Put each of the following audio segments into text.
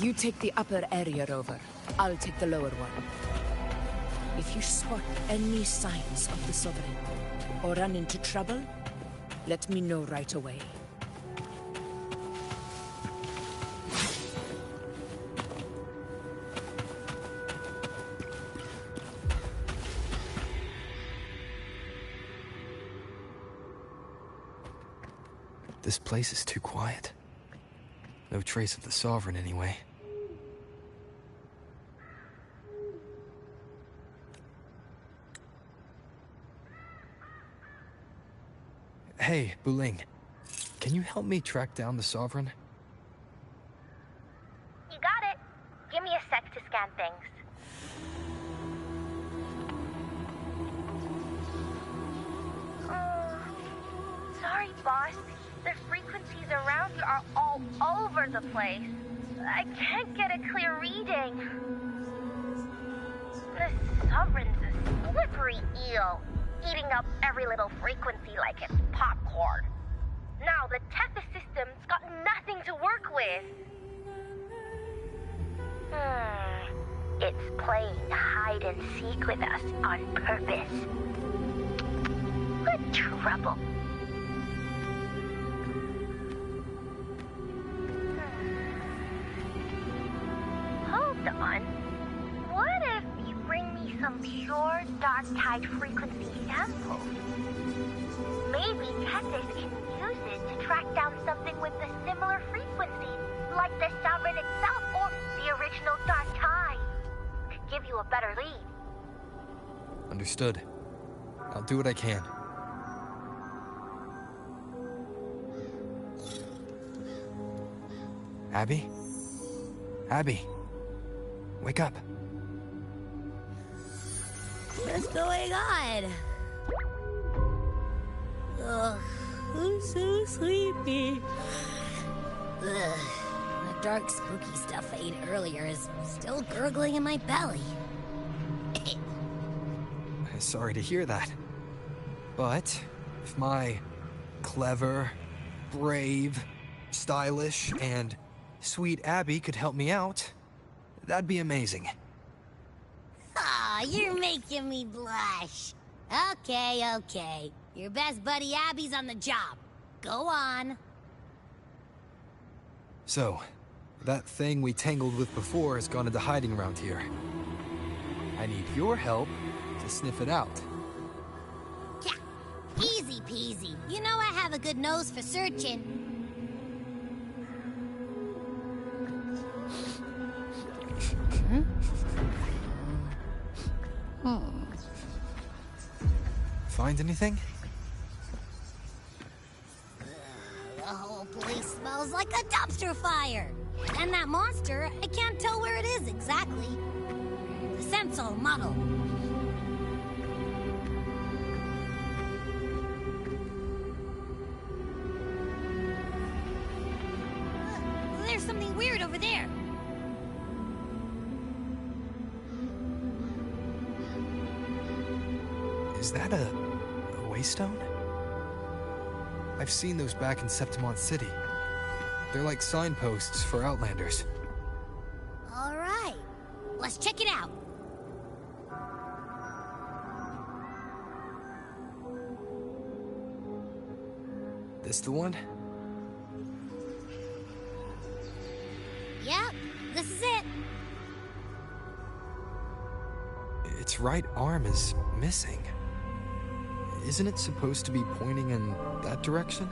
You take the upper area over. I'll take the lower one. If you spot any signs of the Sovereign, or run into trouble, let me know right away. This place is too quiet. No trace of the Sovereign anyway. Hey, Buling. Can you help me track down the Sovereign? You got it. Give me a sec to scan things. Sorry, boss. The frequencies around here are all over the place. I can't get a clear reading. The Sovereign's a slippery eel, eating up every little frequency like it's popcorn. Now the Tethys system's got nothing to work with. It's playing hide and seek with us on purpose. What trouble. Hold on. What if you bring me some pure dark tide frequency samples? Maybe Tethys can use it to track down something with a similar frequency, like the Sovereign itself or the original dark tide. Could give you a better lead. Understood. I'll do what I can. Abby? Abby? Wake up. What's going on? Ugh, I'm so sleepy. Ugh, the dark, spooky stuff I ate earlier is still gurgling in my belly. Sorry to hear that. But if my clever, brave, stylish, and sweet Abby could help me out, that'd be amazing. Aw, you're making me blush. Okay. Your best buddy Abby's on the job. Go on. So, that thing we tangled with before has gone into hiding around here. I need your help to sniff it out. Yeah, easy peasy. You know I have a good nose for searching. Find anything? The whole place smells like a dumpster fire. And that monster, I can't tell where it is exactly. The scent's all muddled. There's something weird over there. Is that a waystone? I've seen those back in Septimont City. They're like signposts for Outlanders. All right, let's check it out. This the one? Yep, this is it. Its right arm is missing. Isn't it supposed to be pointing in that direction?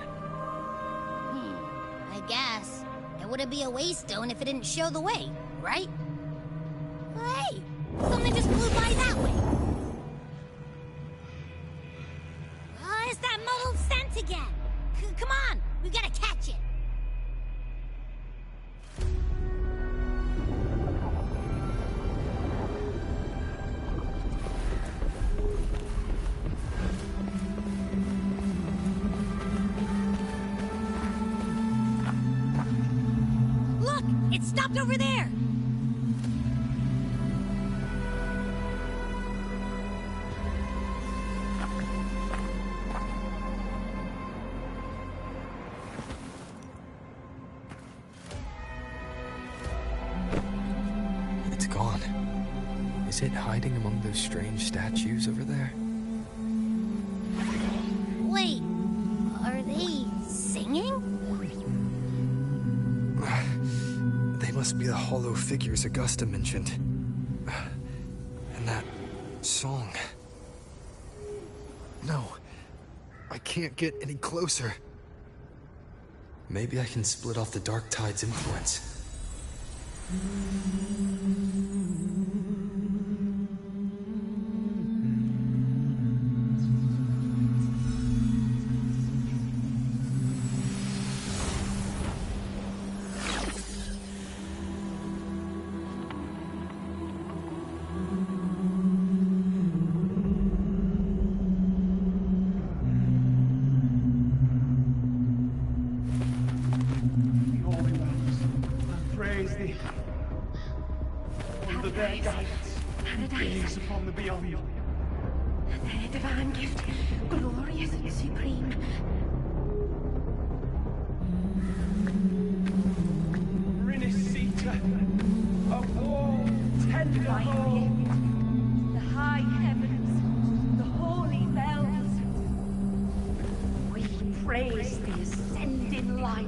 I guess. It wouldn't be a waystone if it didn't show the way, right? Hey, something just flew by that way. It's that muddled scent again. Come on, we gotta catch it. It stopped over there! Is it hiding among those strange statues over there? Wait, are they singing? They must be the hollow figures Augusta mentioned. And that song. No, I can't get any closer. Maybe I can split off the Dark Tide's influence. Divine gift, glorious and supreme. Renicita, a warm, tender Divine home. gift, the high heavens, the holy bells. We praise the ascending light.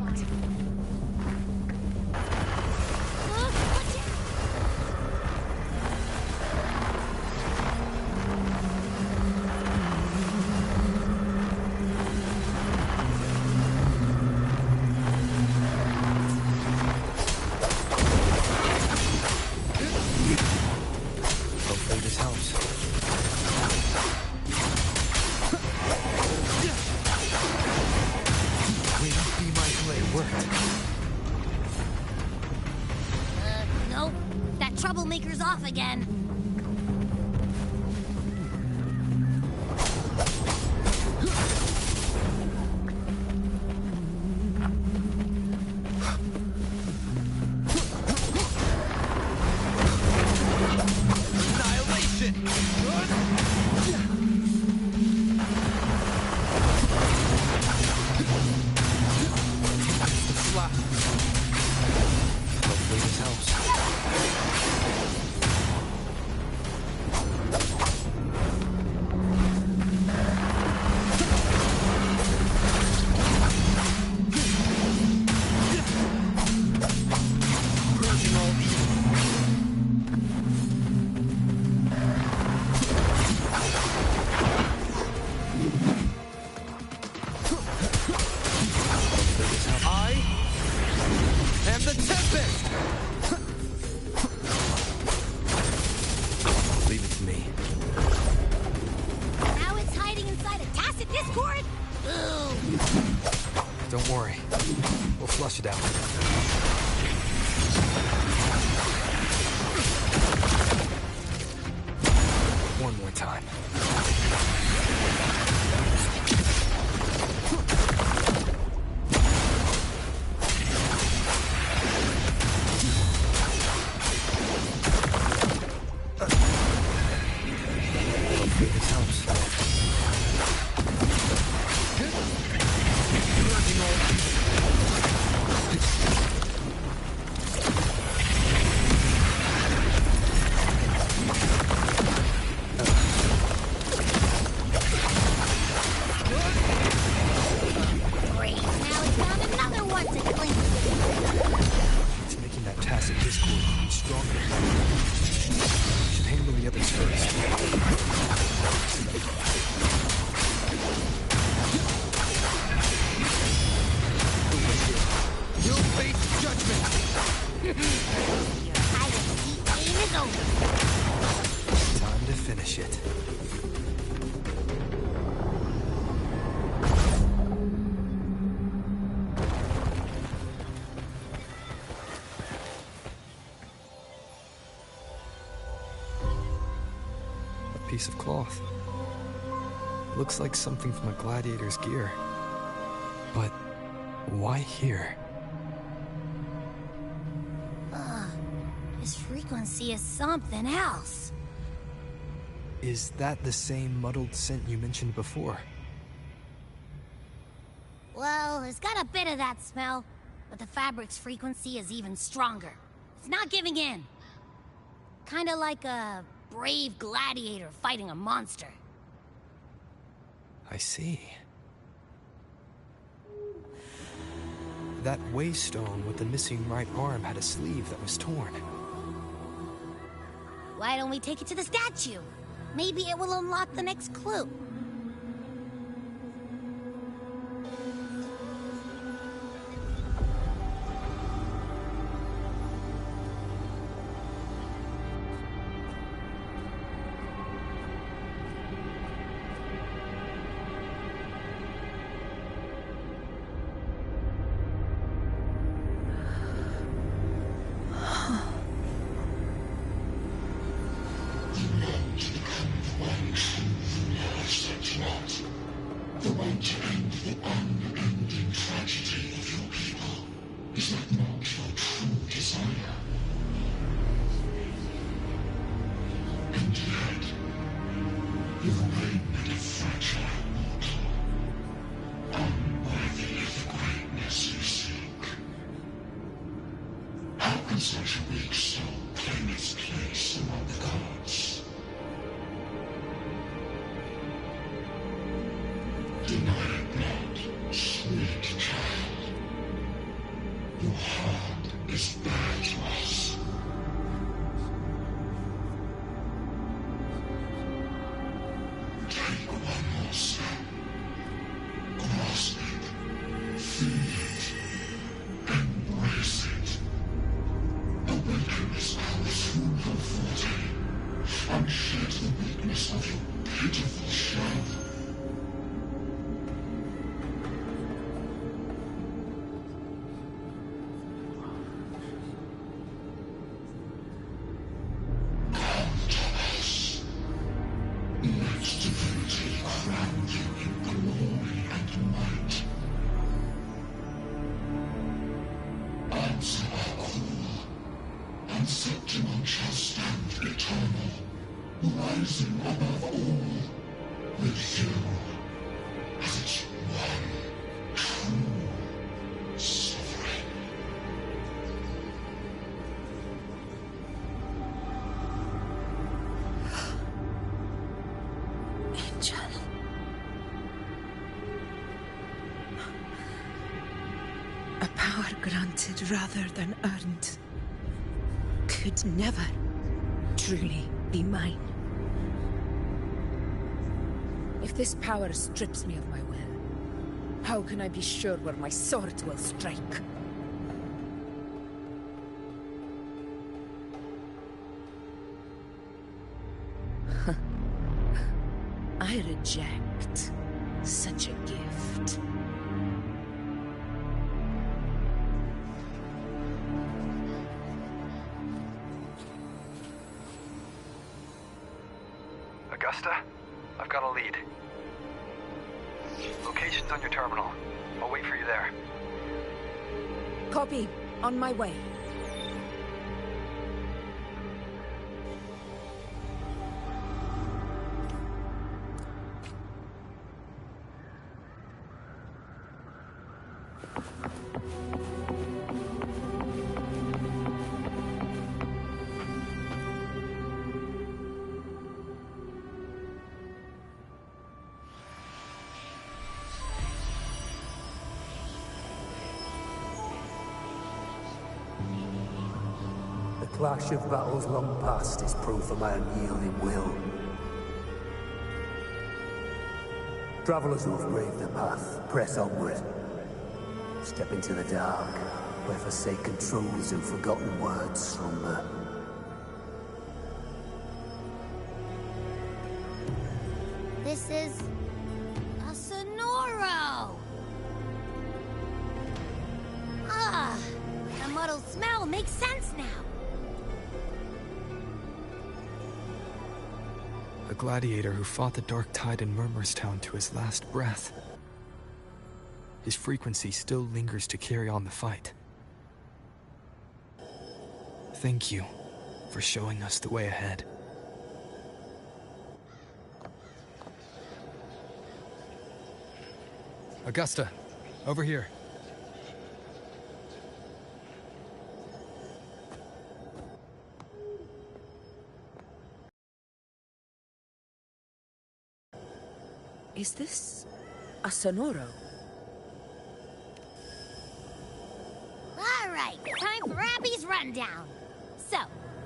Nope. That troublemaker's off again. Don't worry. We'll flush it out. One more time. Hopefully this helps. Time to finish it. A piece of cloth. Looks like something from a gladiator's gear. But why here? This frequency is something else. Is that the same muddled scent you mentioned before? Well, it's got a bit of that smell, but the fabric's frequency is even stronger. It's not giving in. Kinda like a brave gladiator fighting a monster. I see. That waystone with the missing right arm had a sleeve that was torn. Why don't we take it to the statue? Maybe it will unlock the next clue. Such a weak soul claim its place among the gods. Denied blood, sweet child. Your heart is bare to us. Take one more step. Grasp it. Feel it. Embrace it. Awaken this powerful forte, and shed the weakness of your pitiful shell. Come to us. Let divinity crown you in glory and might. Answer our call. And Septimon shall stand eternal, rising above all, with you as its one true sovereign. Angel. A power granted rather than earned could never truly be mine. If this power strips me of my will, how can I be sure where my sword will strike? I reject such a gift. Augusta, I've got a lead. Location's on your terminal. I'll wait for you there. Copy. On my way. The clash of battles long past is proof of my unyielding will. Travelers who have braved the path, press onward. Step into the dark, where forsaken truths and forgotten words slumber. This is a Sonoro! Ah, the muddled smell makes sense now. A gladiator who fought the dark tide in Murmurstown to his last breath. His frequency still lingers to carry on the fight. Thank you for showing us the way ahead. Augusta, over here. Is this a Sonoro? All right, time for Abby's rundown. So,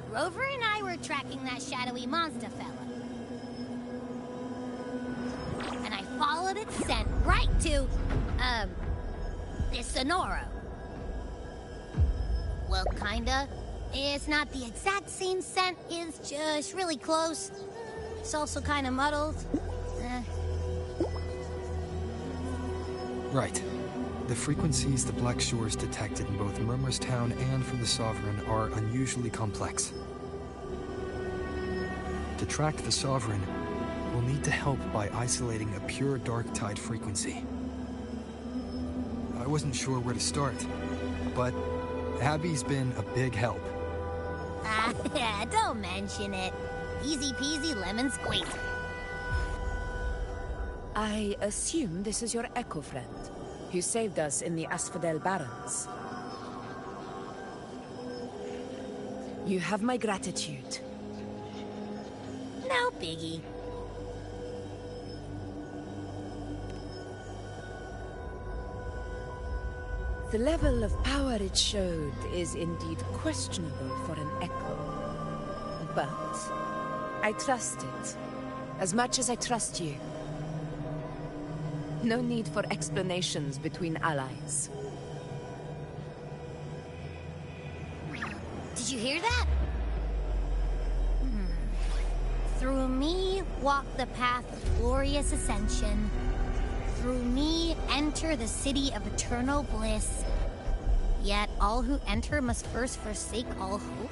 Rover and I were tracking that shadowy monster fella. And I followed its scent right to, this Sonoro. Well, kinda. It's not the exact same scent, it's just really close. It's also kinda muddled. Right. The frequencies the Black Shores detected in both Murmurstown and from the Sovereign are unusually complex. To track the Sovereign, we'll need to help by isolating a pure dark tide frequency. I wasn't sure where to start, but Abby's been a big help. Don't mention it. Easy peasy lemon squeezy. I assume this is your Echo friend, who saved us in the Asphodel Barrens. You have my gratitude. No biggie. The level of power it showed is indeed questionable for an Echo. But I trust it, as much as I trust you. No need for explanations between allies. Did you hear that? Through me walk the path of glorious ascension. Through me enter the city of eternal bliss. Yet all who enter must first forsake all hope.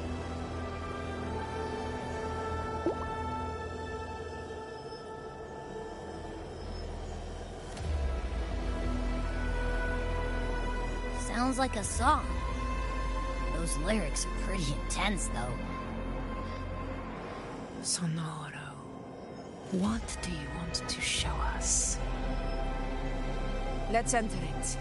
Sounds like a song. Those lyrics are pretty intense, though. Sonoro, what do you want to show us? Let's enter it.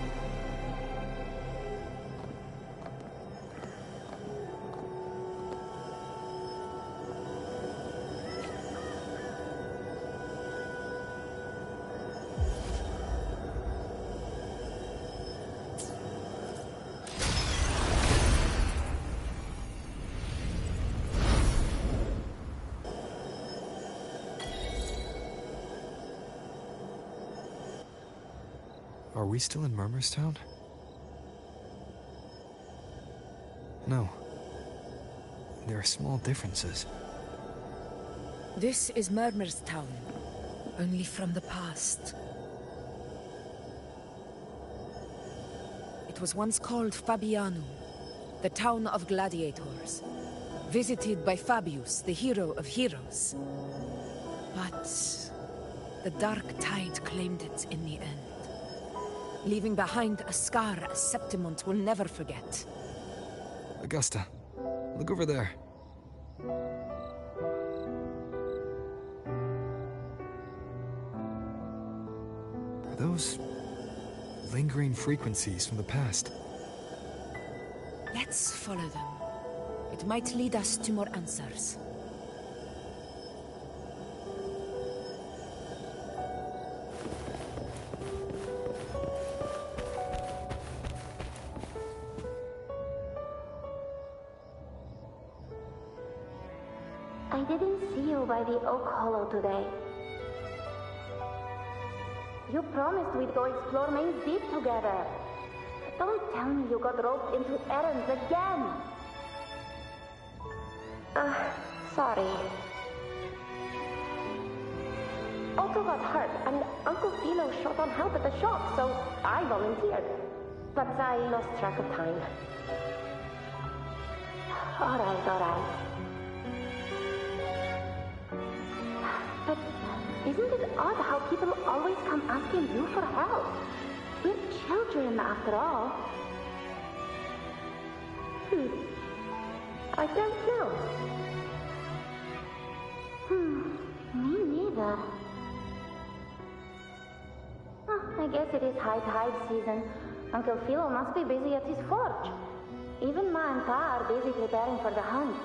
Are we still in Murmurstown? No. There are small differences. This is Murmurstown, only from the past. It was once called Fabianum, the town of gladiators, visited by Fabius, the hero of heroes. But the dark tide claimed it in the end, leaving behind a scar Septimont will never forget. Augusta, look over there. Are those lingering frequencies from the past? Let's follow them. It might lead us to more answers. I didn't see you by the Oak Hollow today. You promised we'd go explore Main's Deep together. But don't tell me you got roped into errands again. Sorry. Otto got hurt, and Uncle Philo shot on help at the shop, so I volunteered. But I lost track of time. Alright. But isn't it odd how people always come asking you for help? We're children, after all. I don't know. Me neither. I guess it is high tide season. Uncle Philo must be busy at his forge. Even Ma and Pa are busy preparing for the hunt.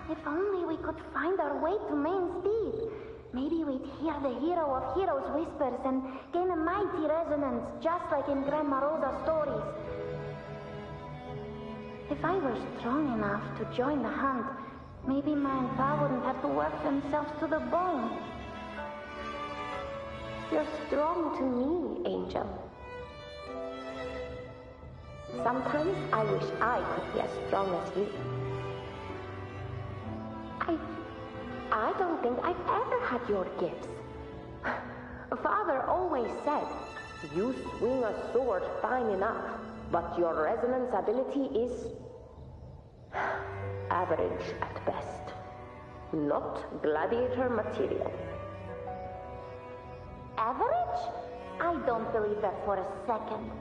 If only we could find our way to Main's Deep. Maybe we'd hear the hero of heroes whispers and gain a mighty resonance, just like in Grandma Rosa's stories. If I were strong enough to join the hunt, maybe Ma and Pa wouldn't have to work themselves to the bone. You're strong to me, Angel. Sometimes I wish I could be as strong as you. I don't think I've ever had your gifts. Father always said, you swing a sword fine enough, but your resonance ability is average at best. Not gladiator material. Average? I don't believe that for a second.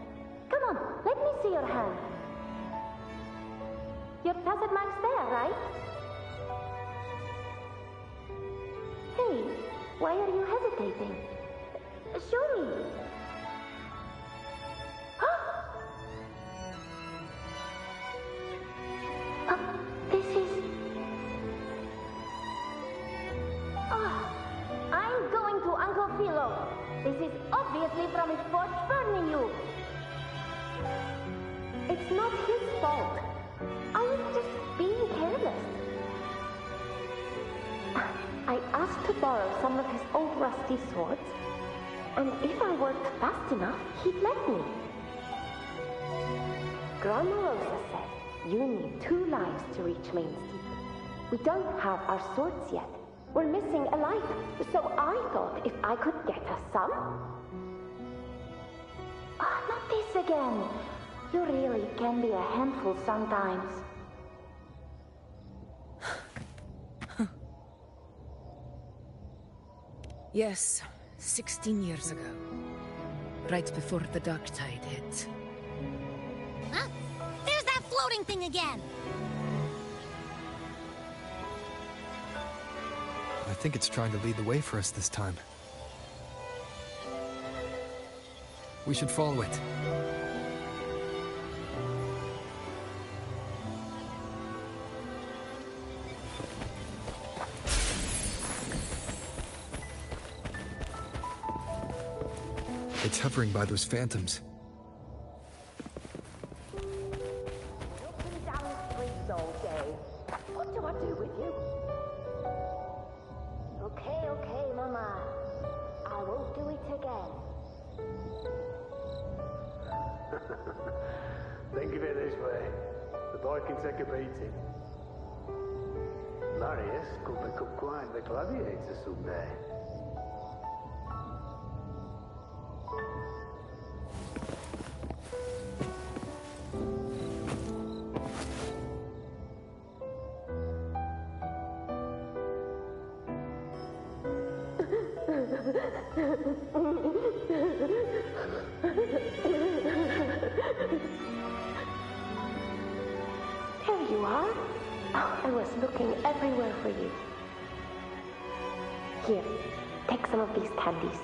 Come on, let me see your hand. Your tacet mark's there, right? Hey, why are you hesitating? Show me. This is... I'm going to Uncle Philo. This is obviously from his forge burning you. It's not his fault. I was just being careless. I asked to borrow some of his old rusty swords, and if I worked fast enough, he'd let me. Grandma Rosa said you need 2 lives to reach Main Steep. We don't have our swords yet. We're missing a life, so I thought if I could get us some... Not this again. You really can be a handful sometimes. Yes, 16 years ago. Right before the dark tide hit. Huh? There's that floating thing again! I think it's trying to lead the way for us this time. We should follow it. It's hovering by those phantoms. Up and down streets all day. What do I do with you? Okay, Mama. I won't do it again. Think of it this way. The boy can take a beating. Marius could become quite the gladiator someday. Here you are. Oh, I was looking everywhere for you. Here, take some of these candies.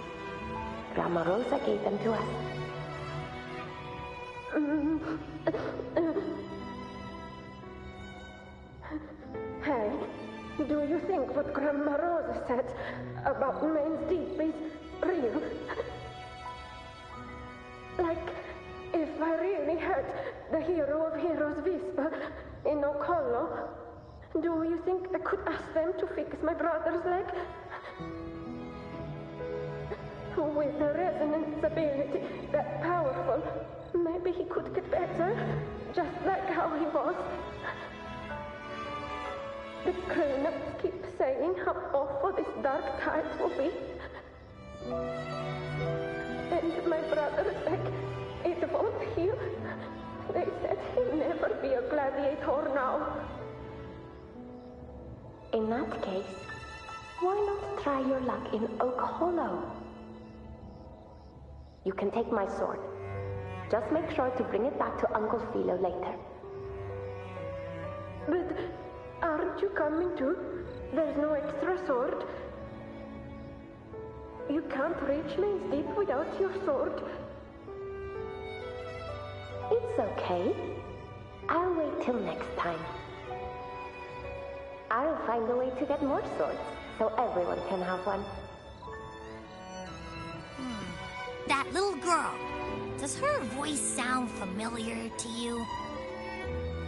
Grandma Rosa gave them to us. Hey, do you think what Grandma Rosa said about Main Steep is real? Like, if I really had the hero of heroes whisper in Okollo, do you think I could ask them to fix my brother's leg? With a resonance ability that powerful, maybe he could get better, just like how he was. The grown-ups keep saying how awful this dark tide will be. And my brother's leg, it won't heal. They said he'll never be a gladiator now. In that case, why not try your luck in Oak Hollow? You can take my sword. Just make sure to bring it back to Uncle Philo later. But aren't you coming too? There's no extra sword. You can't reach Main Steep without your sword. It's okay. I'll wait till next time. I'll find a way to get more swords so everyone can have one. That little girl. Does her voice sound familiar to you?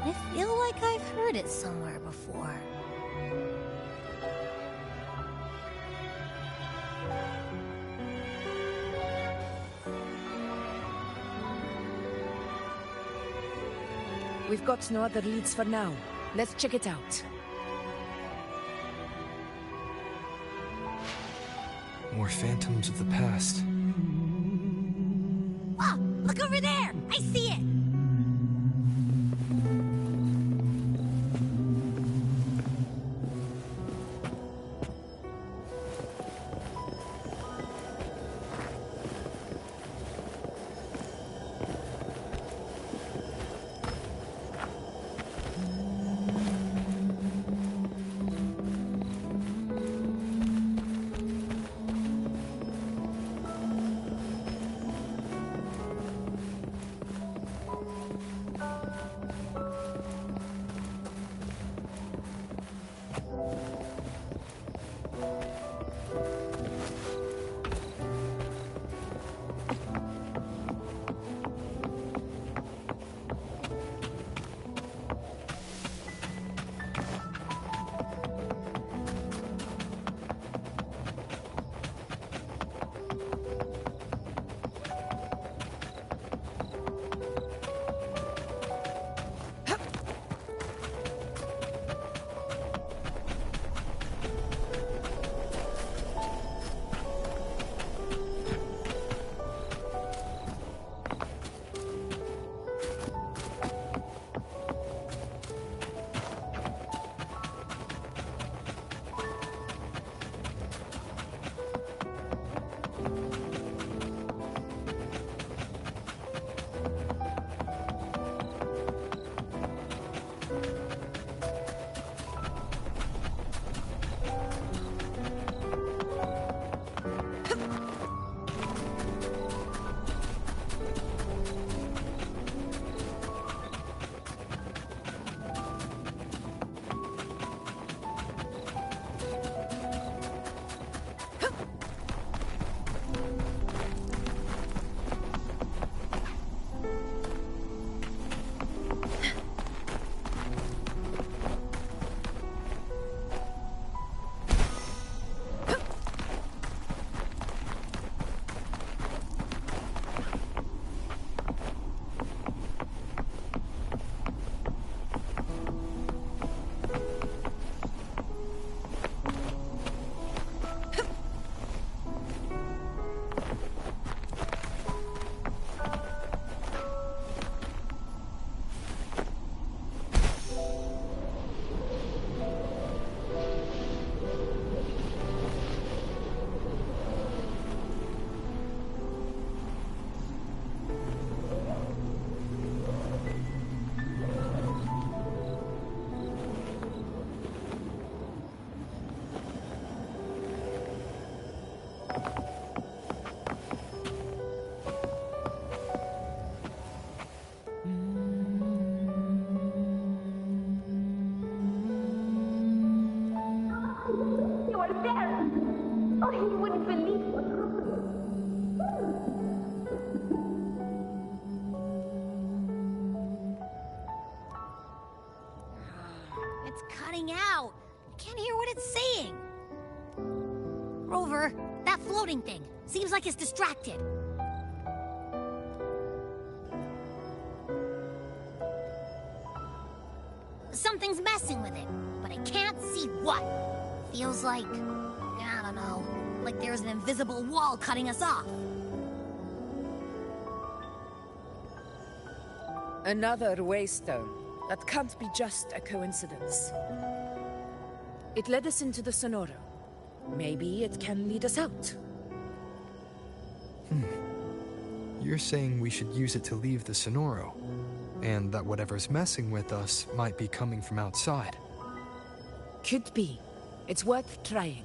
I feel like I've heard it somewhere before. We've got no other leads for now. Let's check it out. More phantoms of the past. Oh, look over there! I see it! Cutting out. I can't hear what it's saying. Rover, that floating thing. Seems like it's distracted. Something's messing with it, but I can't see what. Feels like, I don't know, like there's an invisible wall cutting us off. Another waystone. That can't be just a coincidence. It led us into the Sonoro. Maybe it can lead us out. You're saying we should use it to leave the Sonoro, and that whatever's messing with us might be coming from outside. Could be. It's worth trying.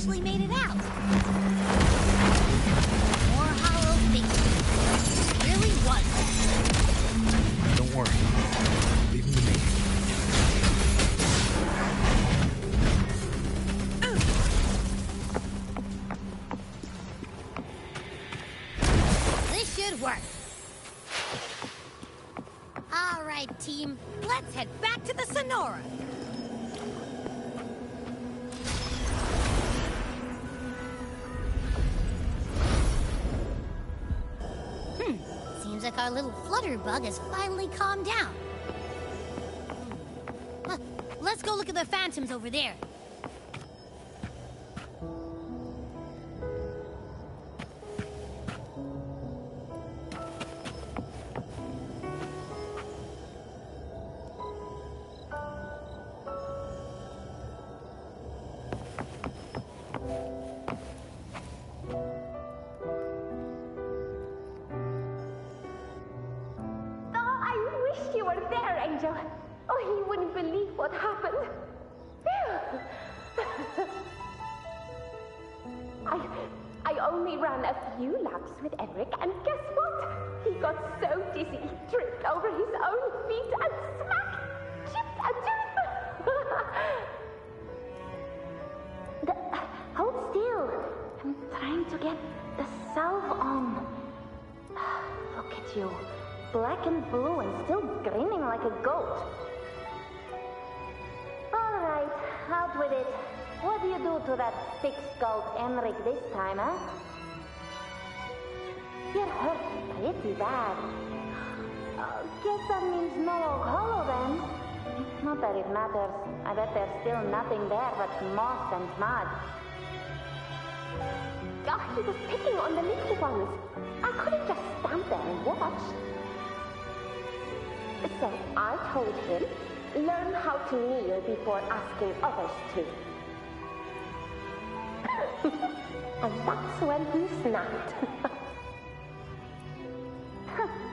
actually made it out. More hollow figures. It really was that. Don't worry. Leave him to me. This should work. All right, team. Let's head back to the Sonora. Seems like our little flutterbug has finally calmed down. Let's go look at the phantoms over there. Angel. Oh, he wouldn't believe what happened. I only ran a few laps with Eric, and guess what? He got so dizzy, he tripped over his own feet and smack! Chipped a tooth! Hold still. I'm trying to get the salve on. Look at you. Black and blue and still grinning like a goat. All right, out with it. What do you do to that thick-skulled Emmerich this time, huh? You're hurt pretty bad. Guess that means no old hollow then. Not that it matters. I bet there's still nothing there but moss and mud. Oh, he was picking on the little ones. I couldn't just stand there and watch. So I told him, learn how to kneel before asking others to. And that's when he snapped.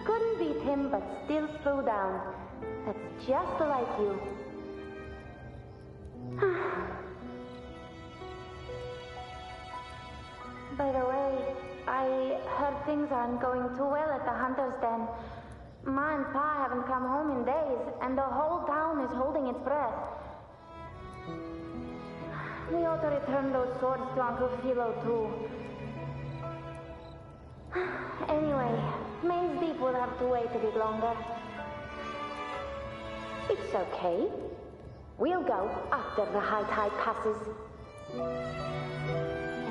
Couldn't beat him, but still threw down. That's just like you. By the way, I heard things aren't going too well at the Hunter's Den. Ma and Pa haven't come home in days, and the whole town is holding its breath. We ought to return those swords to Uncle Philo, too. Anyway, Maze Deep will have to wait a bit longer. It's okay. We'll go after the high tide passes.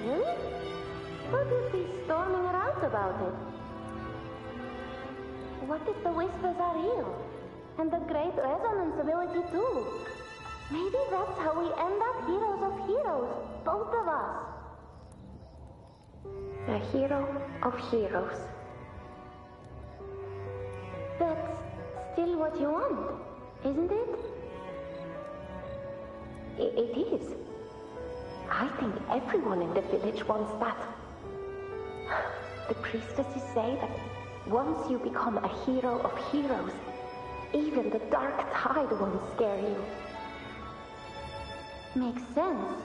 Really? What if he's storming around about it? What if the whispers are real? And the great resonance ability too? Maybe that's how we end up heroes of heroes, both of us. A hero of heroes. That's still what you want, isn't it? It is. I think everyone in the village wants that. The priestesses say that once you become a hero of heroes, even the dark tide won't scare you. Makes sense.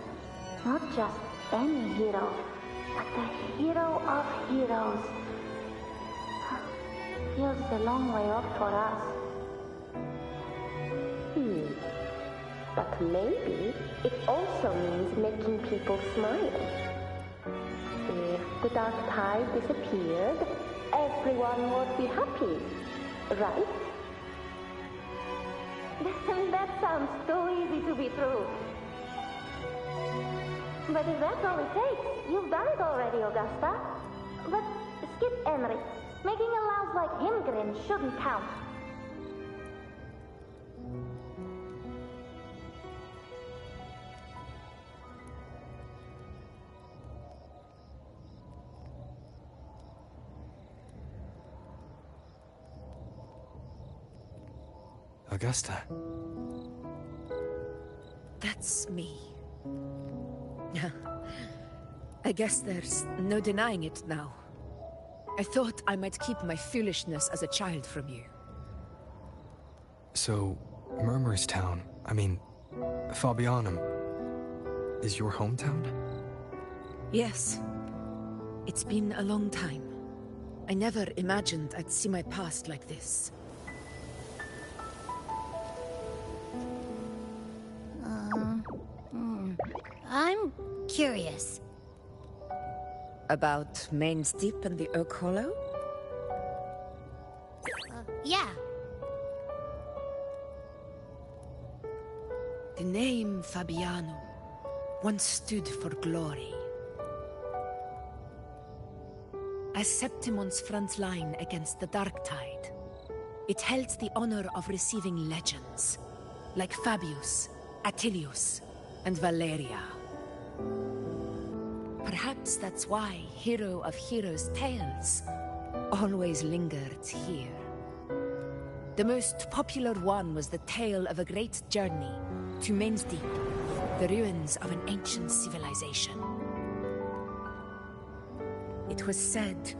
Not just any hero, but the hero of heroes. Feels a long way off for us. But maybe it also means making people smile. If the dark tide disappeared, everyone would be happy, right? That sounds too easy to be true. But if that's all it takes, you've done it already, Augusta. But skip Emery. Making a louse like him grin shouldn't count. Augusta. That's me. I guess there's no denying it now. I thought I might keep my foolishness as a child from you. So, Murmur's town, I mean, Fabianum, is your hometown? Yes. It's been a long time. I never imagined I'd see my past like this. I'm curious. About Main's Deep and the Oak Hollow? Yeah. The name Fabiano once stood for glory. As Septimon's front line against the Dark Tide, it held the honor of receiving legends, like Fabius, Attilius, and Valeria. Perhaps that's why Hero of Heroes' tales always lingered here. The most popular one was the tale of a great journey to Main's Deep, the ruins of an ancient civilization. It was said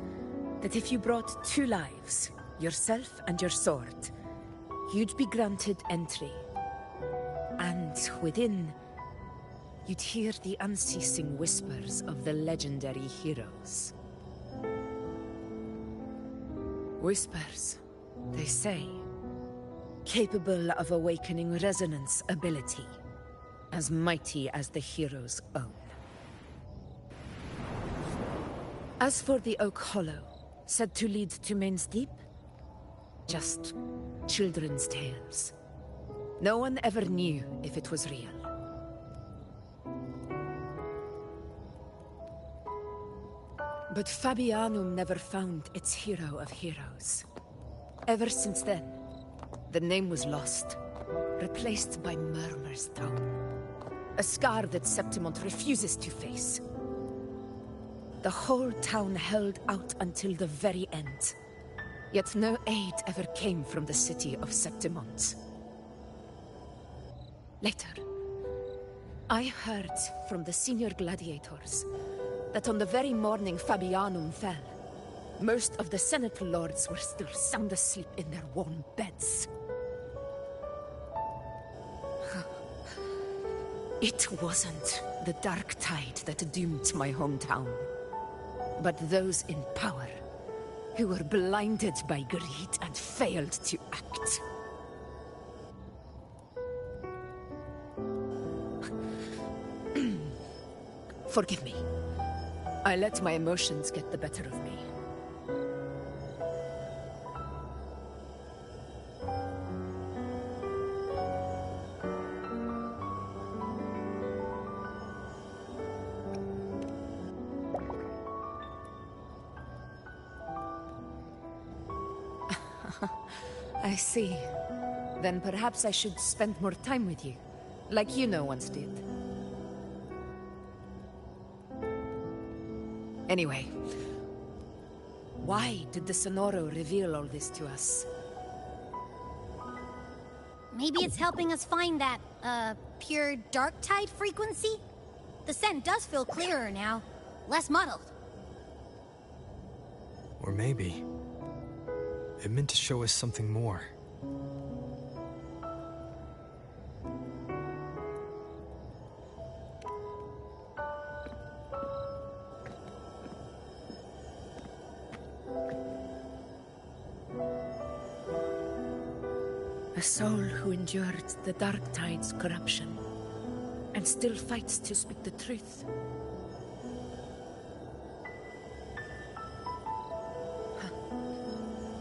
that if you brought 2 lives, yourself and your sword, you'd be granted entry. And within, you'd hear the unceasing whispers of the legendary heroes. Whispers, they say, capable of awakening resonance ability, as mighty as the hero's own. As for the Oak Hollow, said to lead to Main's Deep, just children's tales. No one ever knew if it was real. But Fabianum never found its hero of heroes. Ever since then, the name was lost, replaced by Murmur's throne. A scar that Septimont refuses to face. The whole town held out until the very end. Yet no aid ever came from the city of Septimont. Later, I heard from the senior gladiators that on the very morning Fabianum fell, most of the Senate lords were still sound asleep in their warm beds. It wasn't the Dark Tide that doomed my hometown, but those in power who were blinded by greed and failed to act. Forgive me. I let my emotions get the better of me. I see. Then perhaps I should spend more time with you, like Yuno once did. Anyway, why did the Sonoro reveal all this to us? Maybe it's helping us find that, pure dark tide frequency? The scent does feel clearer now, less muddled. Or maybe it meant to show us something more. A soul who endured the Dark Tide's corruption, and still fights to speak the truth.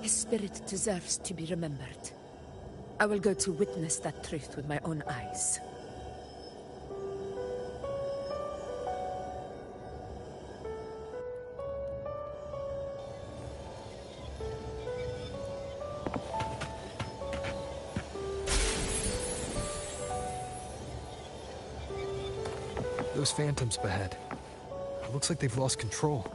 His spirit deserves to be remembered. I will go to witness that truth with my own eyes. Those phantoms ahead. It looks like they've lost control.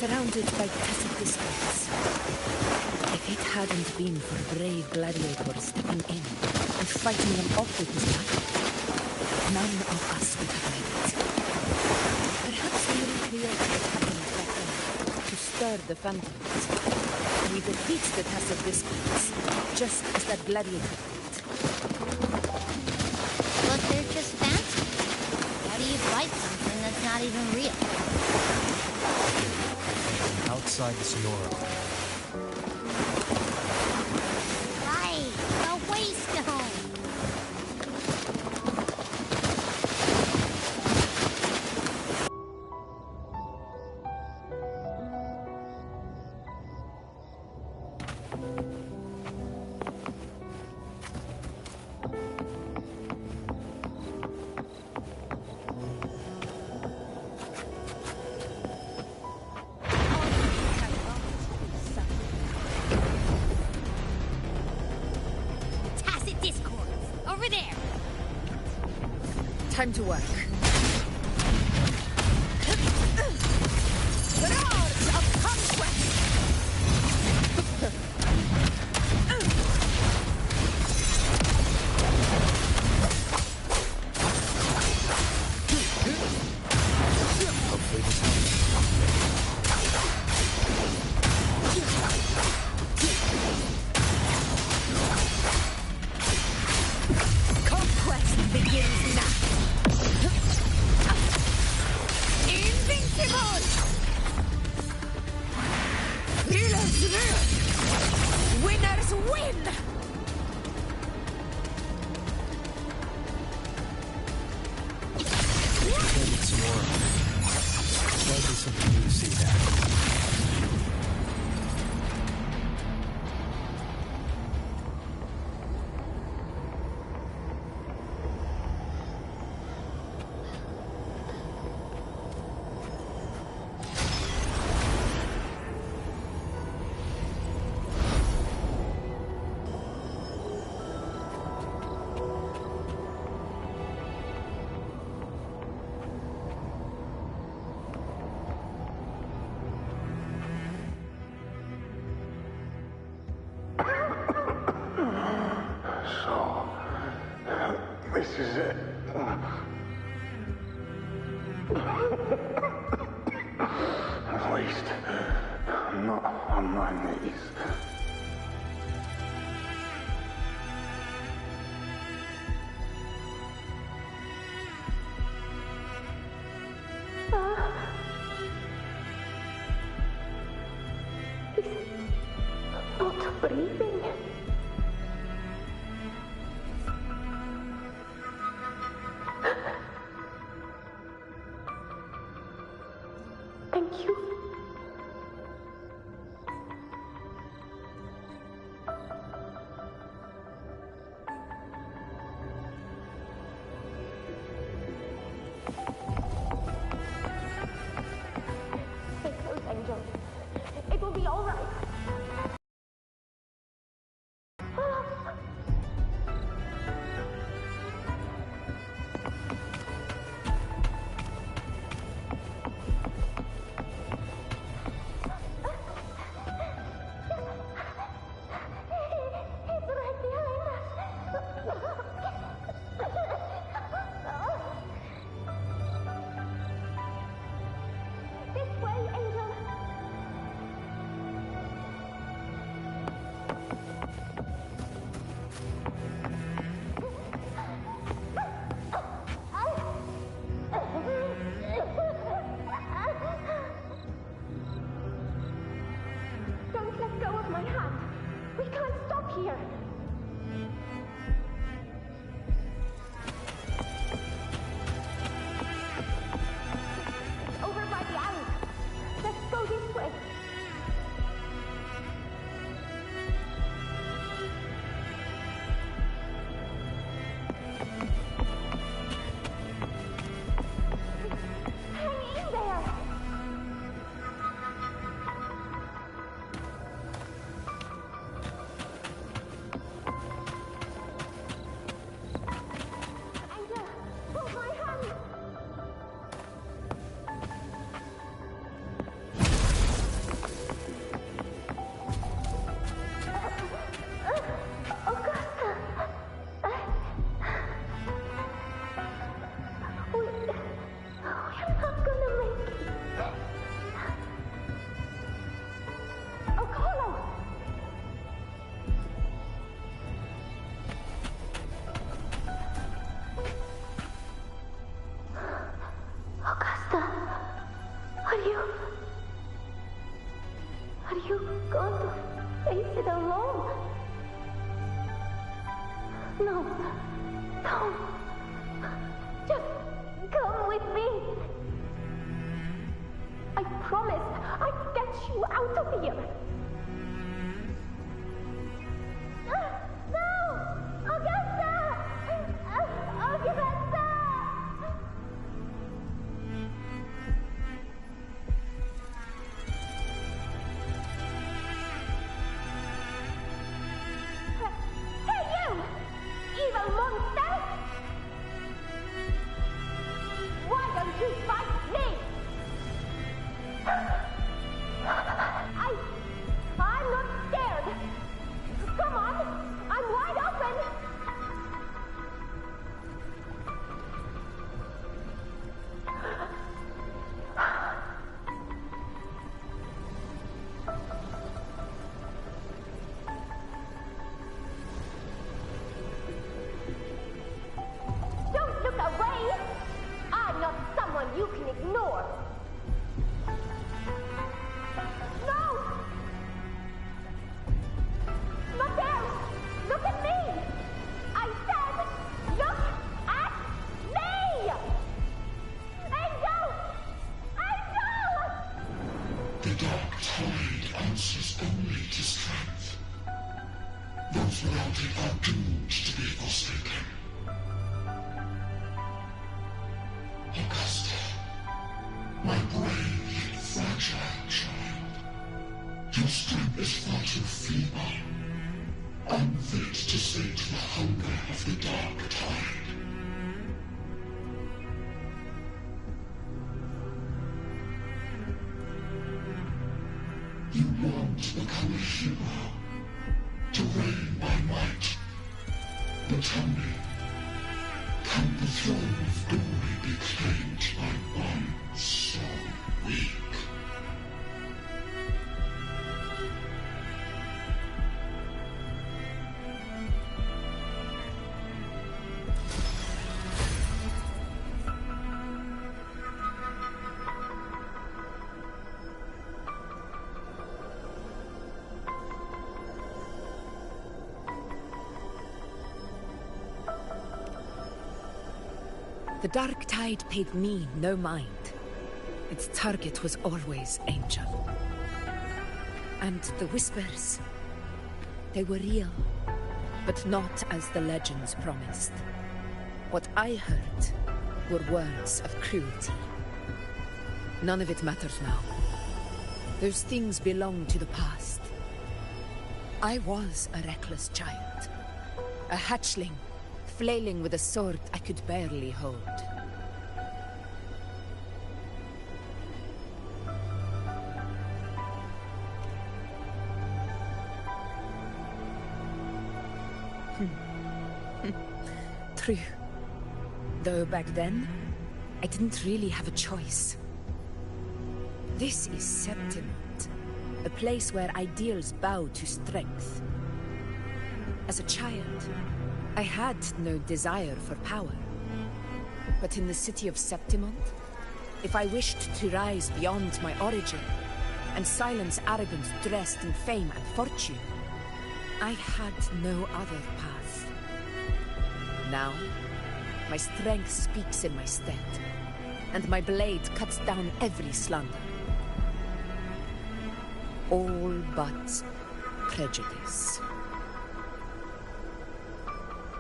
surrounded by tacit discords. If it hadn't been for a brave gladiator stepping in and fighting them off with his life, none of us would have made it. Perhaps we recreate what happened back then to stir the phantoms. We defeat the tacit discords, just as that gladiator did. But they're just fancy. How do you fight something that's not even real? Outside the Sonora. Right, the Waystone! Tacit discords! Over there! Time to work. Roars of conquest! Hopefully this helps. Conquest begins now. Invincible! Healers rule! Winners win! Defended Sonora. Likely something new to see that. So, this is it. At least, I'm not on my knees. Not breathing. Thank you. Stay close, Angel. It will be all right. It's right behind us. This way, Angel. Don't let go of my hand. We can't stop here. It's over by the alley. Let's go this way. Hang in there. going to face it alone. No, don't. Just come with me. I promised I'd get you out of here. No! Augusta! Augusta! Hey, you! Evil monster! Why don't you fight me? I'm not scared. Come on, I'm wide open. Don't look away. I'm not someone you can ignore. No! Not there! Look at me! I said, look at me! Angel! Angel! The dark tide answers only to strength. Those without it are doomed to be forsaken. Augusta, my brave yet fragile child, your strength is far too feeble, unfit to sate the hunger of the dark tide. You want to become a hero, to reign by might. But tell me, can the throne of glory be claimed by one so weak? The Dark Tide paid me no mind. Its target was always Angel. And the whispers, they were real, but not as the legends promised. What I heard were words of cruelty. None of it matters now. Those things belong to the past. I was a reckless child, a hatchling, flailing with a sword I could barely hold. True. Though back then, I didn't really have a choice. This is Septimont, a place where ideals bow to strength. As a child, I had no desire for power. But in the city of Septimont, if I wished to rise beyond my origin and silence arrogance dressed in fame and fortune, I had no other path. Now, my strength speaks in my stead, and my blade cuts down every slander. All but prejudice.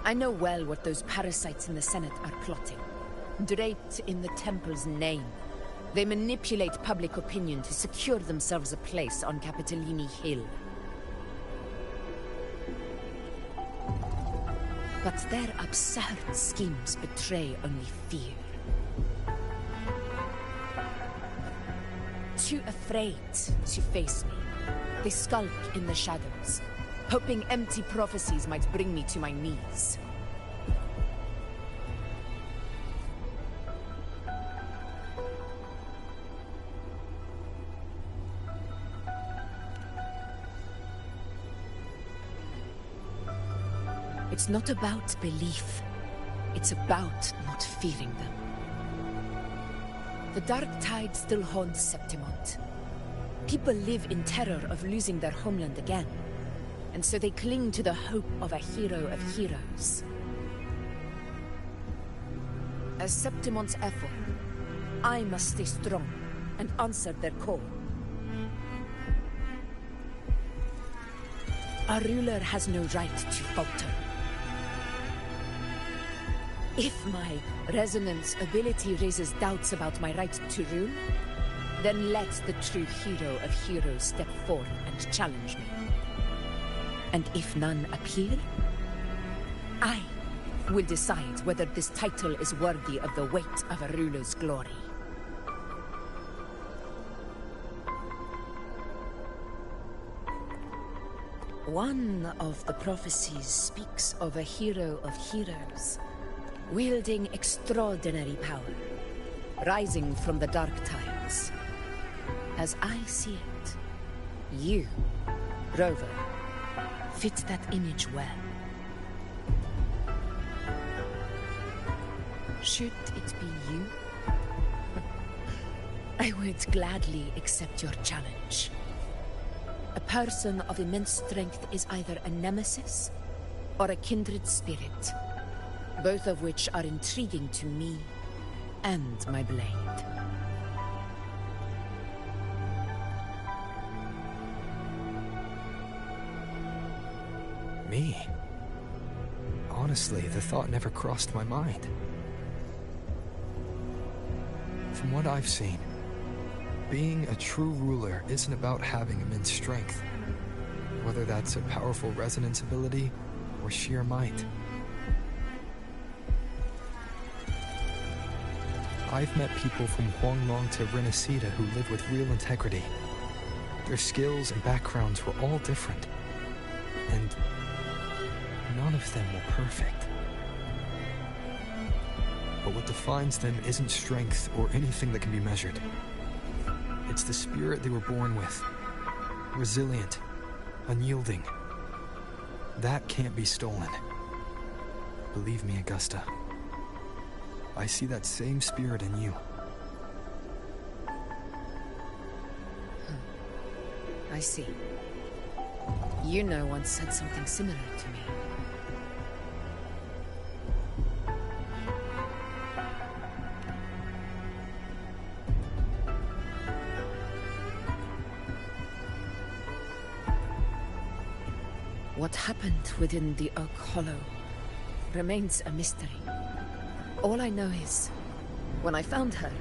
I know well what those parasites in the Senate are plotting. Draped in the Temple's name, they manipulate public opinion to secure themselves a place on Capitolini Hill. But their absurd schemes betray only fear. Too afraid to face me, they skulk in the shadows, hoping empty prophecies might bring me to my knees. It's not about belief. It's about not fearing them. The Dark Tide still haunts Septimont. People live in terror of losing their homeland again, and so they cling to the hope of a hero of heroes. As Septimon's effort, I must stay strong and answer their call. A ruler has no right to falter. If my resonance ability raises doubts about my right to rule, then let the true hero of heroes step forth and challenge me. And if none appear, I will decide whether this title is worthy of the weight of a ruler's glory. One of the prophecies speaks of a hero of heroes, wielding extraordinary power, rising from the dark times. As I see it, you, Rover, fit that image well. Should it be you, I would gladly accept your challenge. A person of immense strength is either a nemesis or a kindred spirit, both of which are intriguing to me and my blade. Me? Honestly, the thought never crossed my mind. From what I've seen, being a true ruler isn't about having immense strength, whether that's a powerful resonance ability or sheer might. I've met people from Huanglong to Renacita who live with real integrity. Their skills and backgrounds were all different, and none of them were perfect. But what defines them isn't strength or anything that can be measured. It's the spirit they were born with. Resilient, unyielding. That can't be stolen. Believe me, Augusta. I see that same spirit in you. I see. Yuno once said something similar to me. What happened within the Oak Hollow remains a mystery. All I know is, when I found her,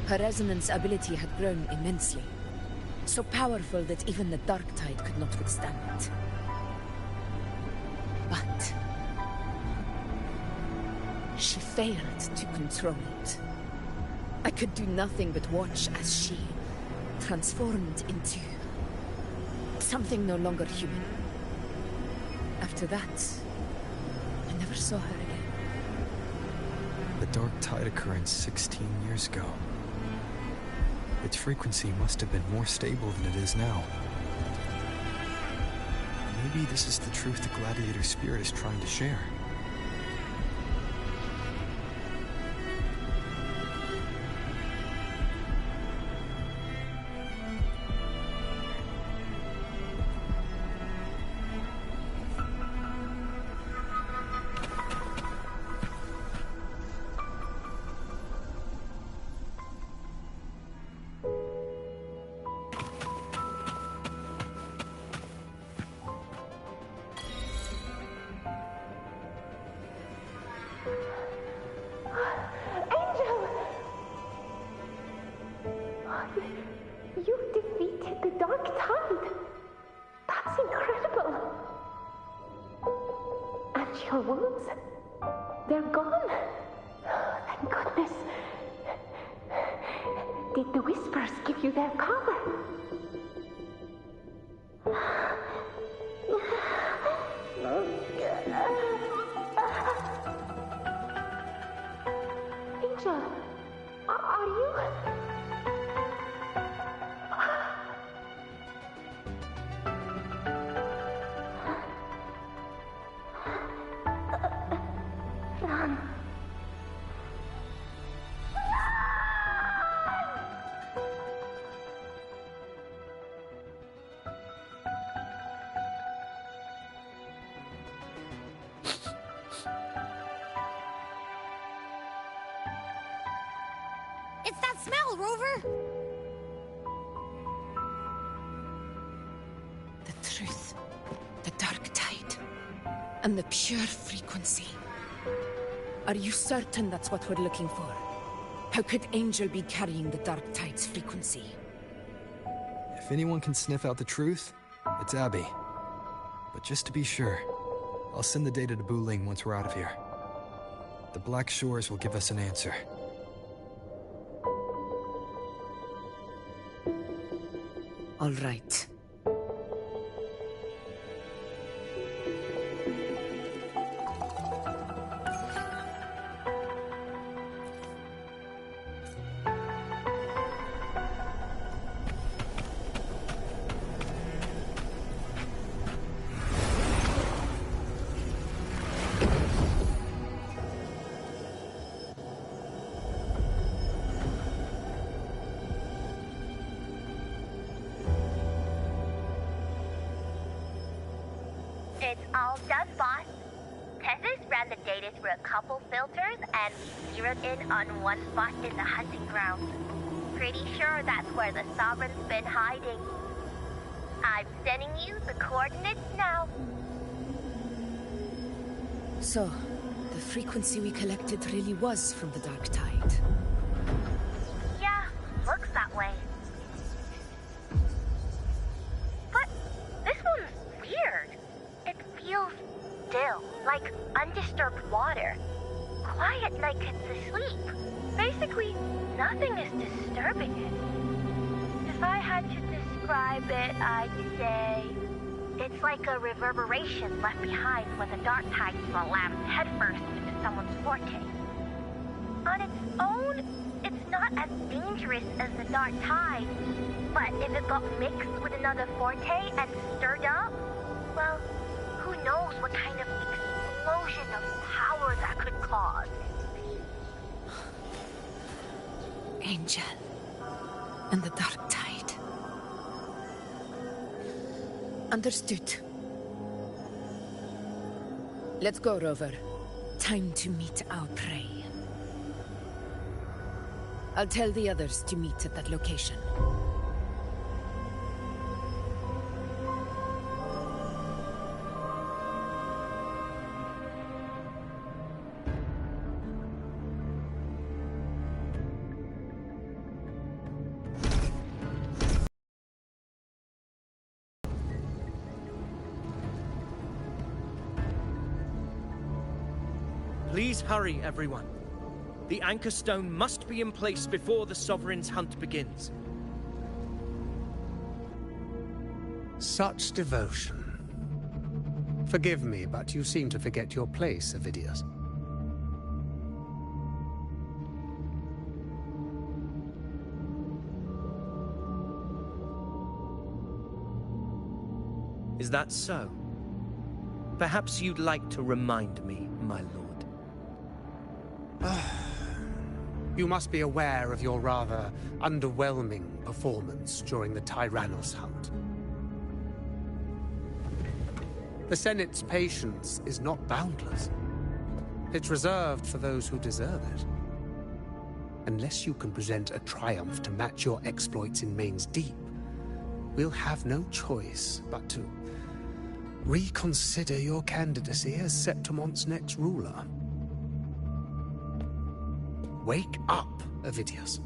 her resonance ability had grown immensely. So powerful that even the Dark Tide could not withstand it. But she failed to control it. I could do nothing but watch as she transformed into something no longer human. After that, I never saw her again. The Dark Tide occurrence 16 years ago. Its frequency must have been more stable than it is now. Maybe this is the truth the Gladiator spirit is trying to share. You defeated the Dark Tide. That's incredible. And your wounds, they're gone. Thank goodness. Did the Whispers give you their power? Angel, are you... Run. tell, Rover? The truth. The dark tide. And the pure frequency. Are you certain that's what we're looking for? How could Angel be carrying the dark tide's frequency? If anyone can sniff out the truth, it's Abby. But just to be sure, I'll send the data to Wuthering once we're out of here. The Black Shores will give us an answer. All right. It's all done, boss. Tethys ran the data through a couple filters and we zeroed in on one spot in the hunting ground. Pretty sure that's where the Sovereign's been hiding. I'm sending you the coordinates now. So, the frequency we collected really was from the dark tide. Yeah, looks that way. But this one's weird. It feels still, like undisturbed water. Quiet like it's asleep. Basically, nothing is disturbing it. If I had to describe it, I'd say it's like a reverberation left behind when the dark tide slams headfirst into someone's forte. On its own, it's not as dangerous as the dark tide, but if it got mixed with another forte and stirred up, well, who knows what kind of explosion of power that could cause. Angel. And the dark tide. Understood. Let's go, Rover. Time to meet our prey. I'll tell the others to meet at that location. Please hurry, everyone. The Anchor Stone must be in place before the Sovereign's hunt begins. Such devotion. Forgive me, but you seem to forget your place, Avidius. Is that so? Perhaps you'd like to remind me, my lord. You must be aware of your rather underwhelming performance during the Tyrannos hunt. The Senate's patience is not boundless. It's reserved for those who deserve it. Unless you can present a triumph to match your exploits in Main's Deep, we'll have no choice but to reconsider your candidacy as Septimon's next ruler. Wake up, Avidius.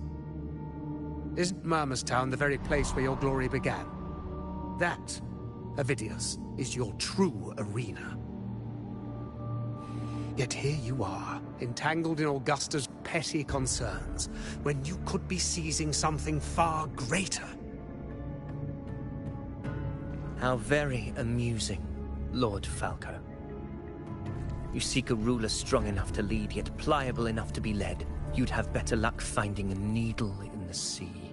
Isn't Murmurstown the very place where your glory began? That, Avidius, is your true arena. Yet here you are, entangled in Augusta's petty concerns, when you could be seizing something far greater. How very amusing, Lord Falco. You seek a ruler strong enough to lead, yet pliable enough to be led. You'd have better luck finding a needle in the sea.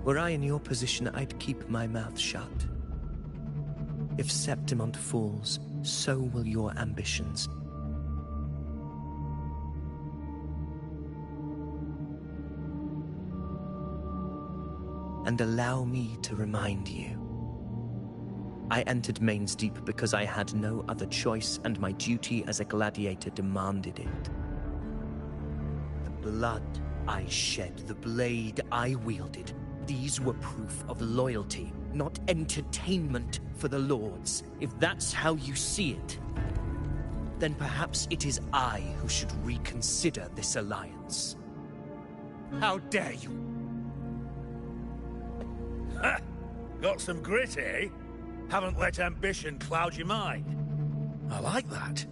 Were I in your position, I'd keep my mouth shut. If Septimont falls, so will your ambitions. And allow me to remind you. I entered Main's Deep because I had no other choice, and my duty as a gladiator demanded it. blood I shed, the blade I wielded, these were proof of loyalty, not entertainment for the Lords. If that's how you see it, then perhaps it is I who should reconsider this alliance. How dare you? Ha! Got some grit, eh? Haven't let ambition cloud your mind. I like that.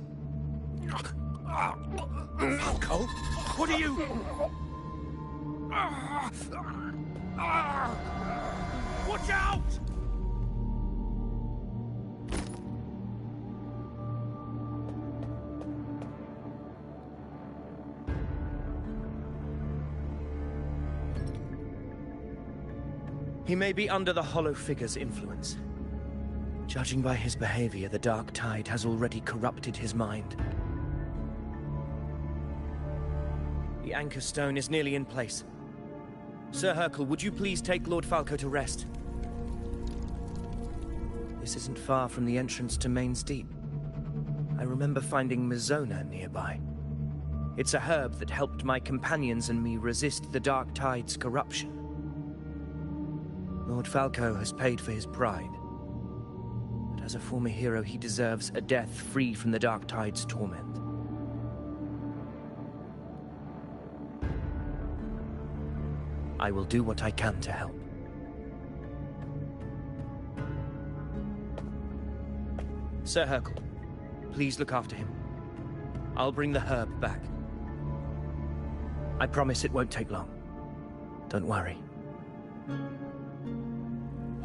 Falco, what are you... Watch out! He may be under the Hollow Figure's influence. Judging by his behavior, the Dark Tide has already corrupted his mind. The Anchor Stone is nearly in place. Sir Hercule, would you please take Lord Falco to rest? This isn't far from the entrance to Main's Deep. I remember finding Mizona nearby. It's a herb that helped my companions and me resist the Dark Tide's corruption. Lord Falco has paid for his pride. But as a former hero, he deserves a death free from the Dark Tide's torment. I will do what I can to help. Sir Hercule, please look after him. I'll bring the herb back. I promise it won't take long. Don't worry.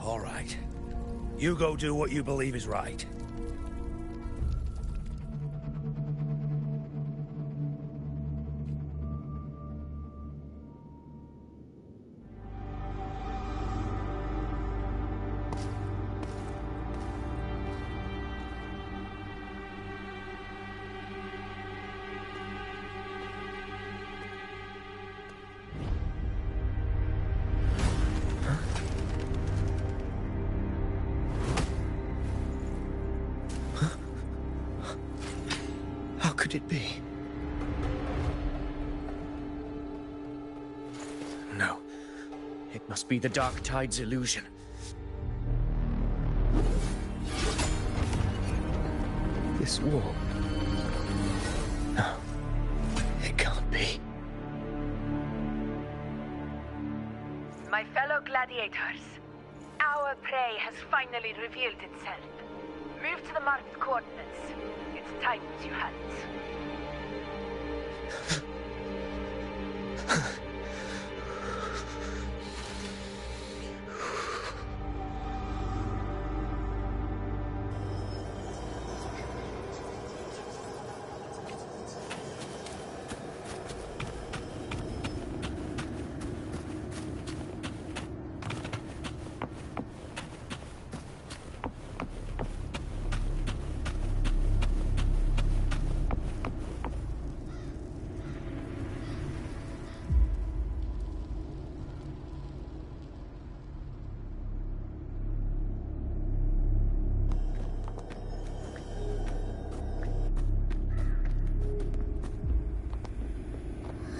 All right. You go do what you believe is right. Could it be? No. It must be the Dark Tide's illusion. This wall. No. It can't be. My fellow gladiators, our prey has finally revealed itself. Move to the marked coordinates. It's time as you had.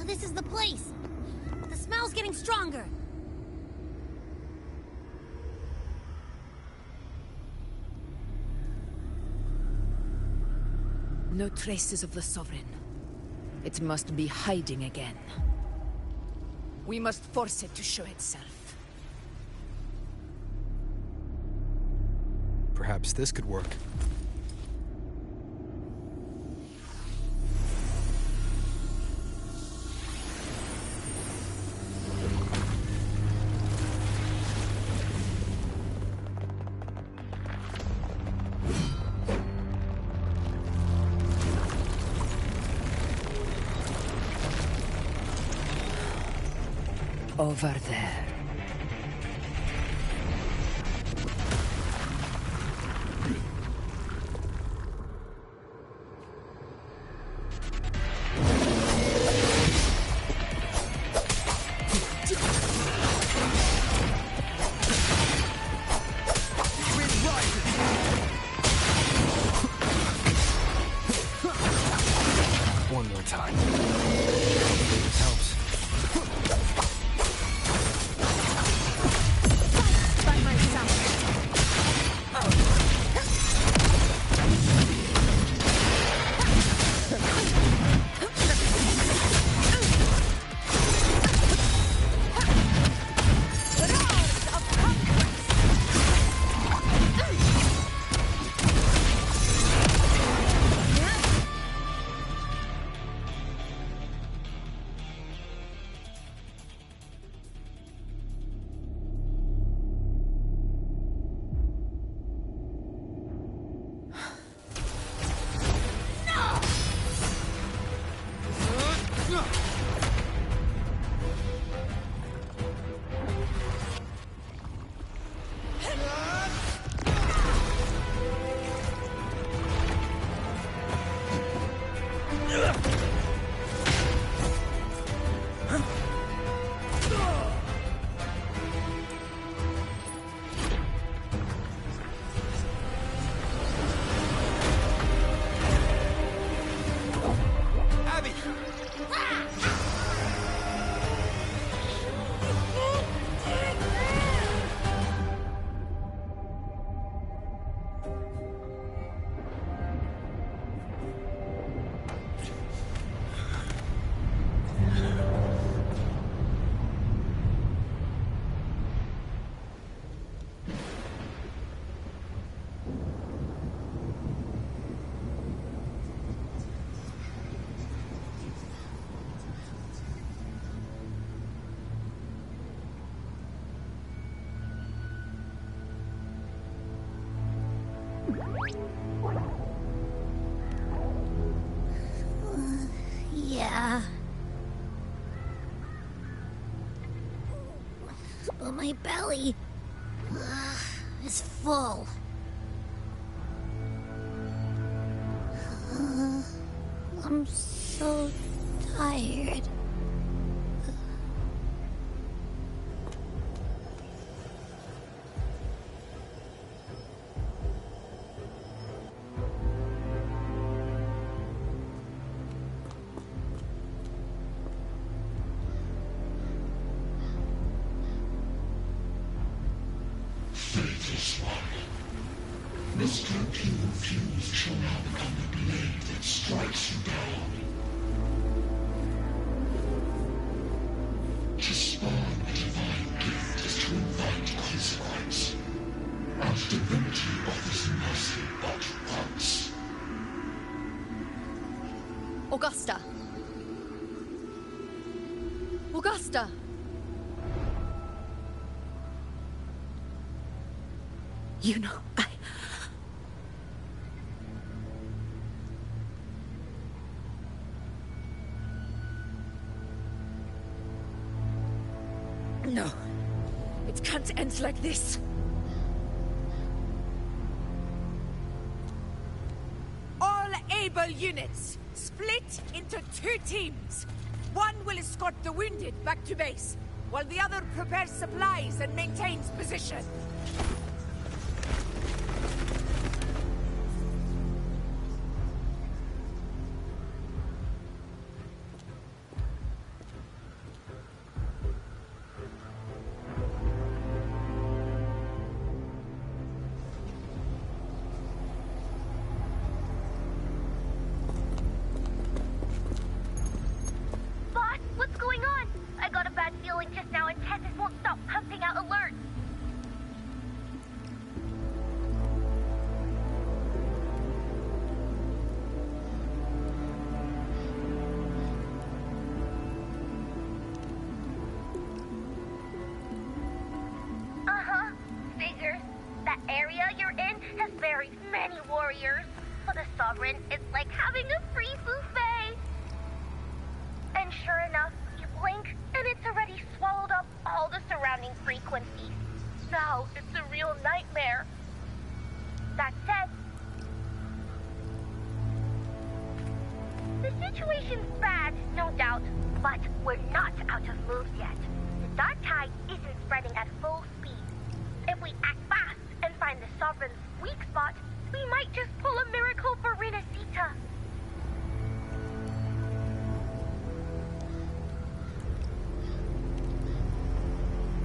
This is the place! The smell's getting stronger! No traces of the Sovereign. It must be hiding again. We must force it to show itself. Perhaps this could work. Over there. One more time. Help. but my belly is full. I'm so tired. Faithless one. The strength you refuse shall now become the blade that strikes you down. To spawn a divine gift is to invite consequence. And divinity offers mercy but once. Augusta! Augusta! You know, No. It can't end like this. All able units, split into 2 teams. One will escort the wounded back to base, while the other prepares supplies and maintains position.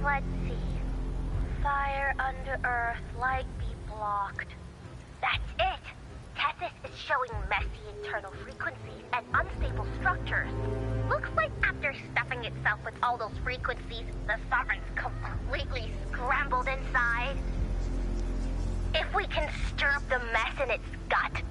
Let's see. Fire under earth, light be blocked. That's it! Tethys is showing messy internal frequencies and unstable structures. Looks like after stuffing itself with all those frequencies, the Sovereign's completely scrambled inside. If we can stir up the mess in its gut,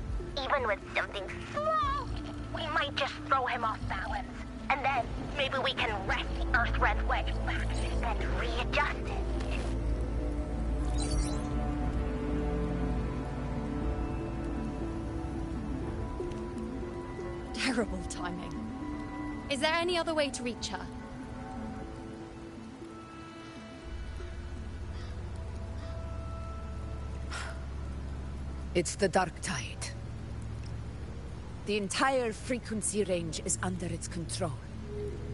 even with something small, we might just throw him off balance. And then, maybe we can wrest the Earth-Red Wedge back and readjust it. Terrible timing. Is there any other way to reach her? It's the Dark Tide. The entire frequency range is under its control.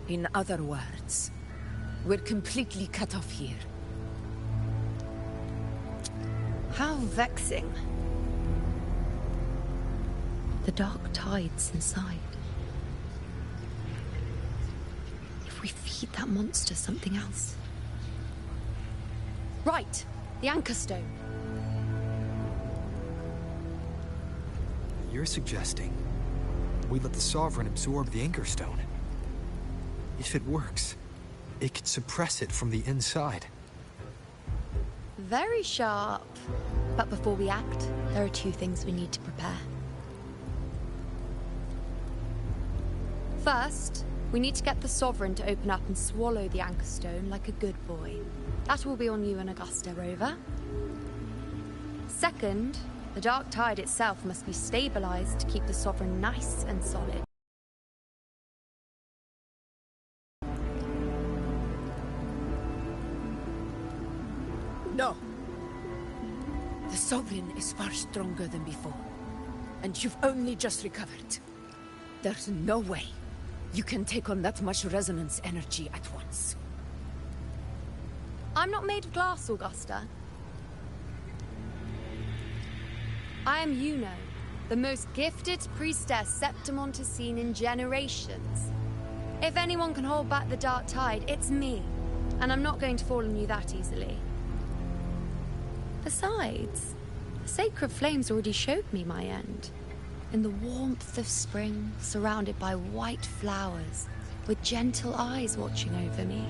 In other words, we're completely cut off here. How vexing. The Dark Tide's inside. If we feed that monster something else. Right, the Anchor Stone. You're suggesting we let the Sovereign absorb the Anchor Stone. If it works, it could suppress it from the inside. Very sharp. But before we act, there are 2 things we need to prepare. First, we need to get the Sovereign to open up and swallow the Anchor Stone like a good boy. That will be on you and Augusta, Rover. Second, the Dark Tide itself must be stabilized to keep the Sovereign nice and solid. No. The Sovereign is far stronger than before. And you've only just recovered. There's no way you can take on that much resonance energy at once. I'm not made of glass, Augusta. I am Yuno, the most gifted priestess Septimont has seen in generations. If anyone can hold back the dark tide, it's me. And I'm not going to fall on you that easily. Besides, the sacred flames already showed me my end. In the warmth of spring, surrounded by white flowers, with gentle eyes watching over me.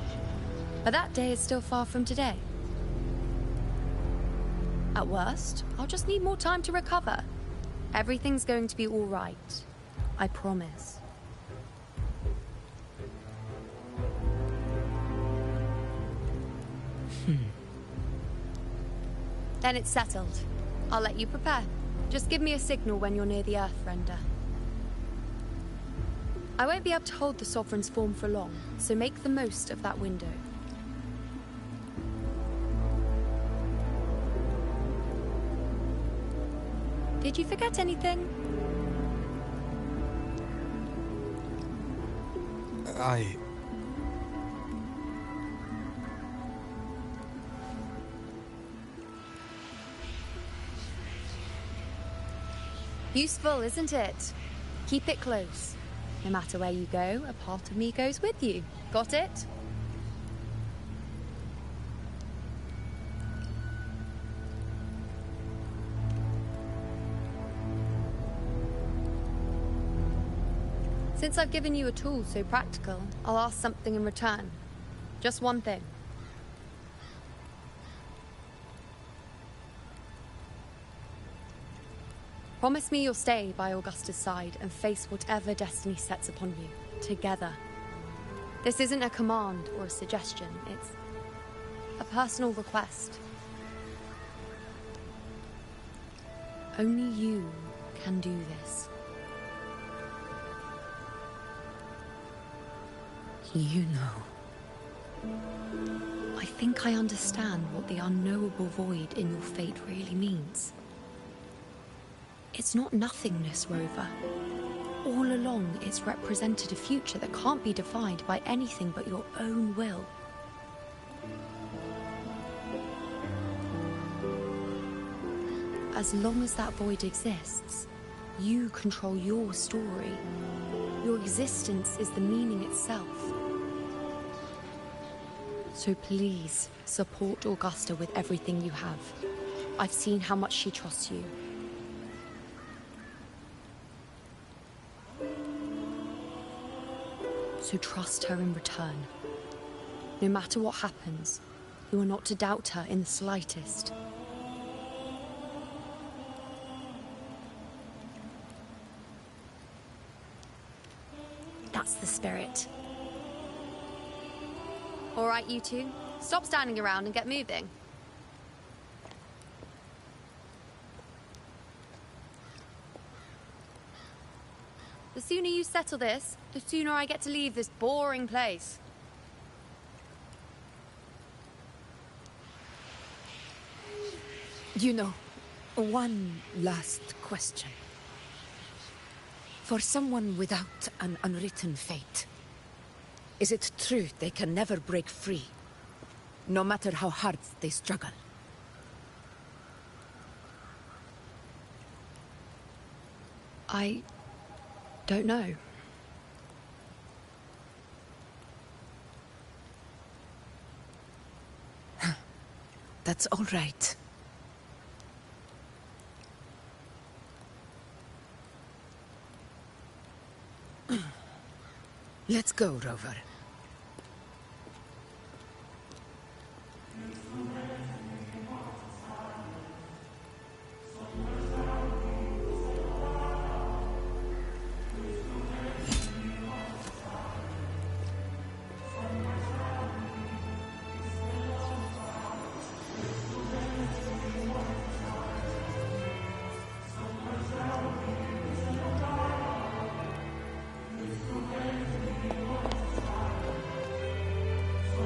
But that day is still far from today. At worst, I'll just need more time to recover. Everything's going to be all right. I promise. Then it's settled. I'll let you prepare. Just give me a signal when you're near the Earthrender. I won't be able to hold the Sovereign's form for long, so make the most of that window. Did you forget anything? Useful, isn't it? Keep it close. No matter where you go, a part of me goes with you. Got it? Since I've given you a tool so practical, I'll ask something in return. Just one thing. Promise me you'll stay by Augusta's side and face whatever destiny sets upon you, together. This isn't a command or a suggestion, it's a personal request. Only you can do this. You know. I think I understand what the unknowable void in your fate really means. It's not nothingness, Rover. All along, it's represented a future that can't be defined by anything but your own will. As long as that void exists, you control your story. Your existence is the meaning itself. So please, support Augusta with everything you have. I've seen how much she trusts you. So trust her in return. No matter what happens, you are not to doubt her in the slightest. That's the spirit. All right, you two. Stop standing around and get moving. The sooner you settle this, the sooner I get to leave this boring place. You know, one last question. For someone without an unwritten fate, is it true they can never break free, no matter how hard they struggle? I don't know. That's all right. Let's go, Rover.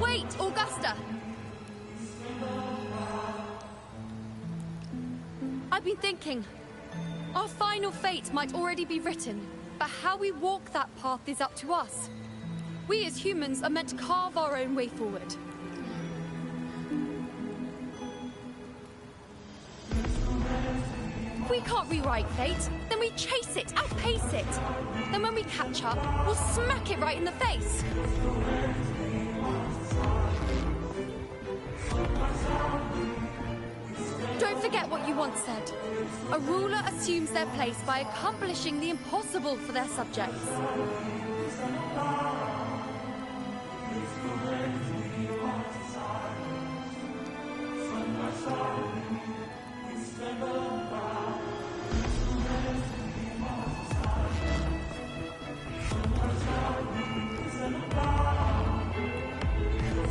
Wait, Augusta! I've been thinking. Our final fate might already be written, but how we walk that path is up to us. We as humans are meant to carve our own way forward. If we can't rewrite fate, then we chase it, outpace it. Then when we catch up, we'll smack it right in the face. Don't forget what you once said. A ruler assumes their place by accomplishing the impossible for their subjects.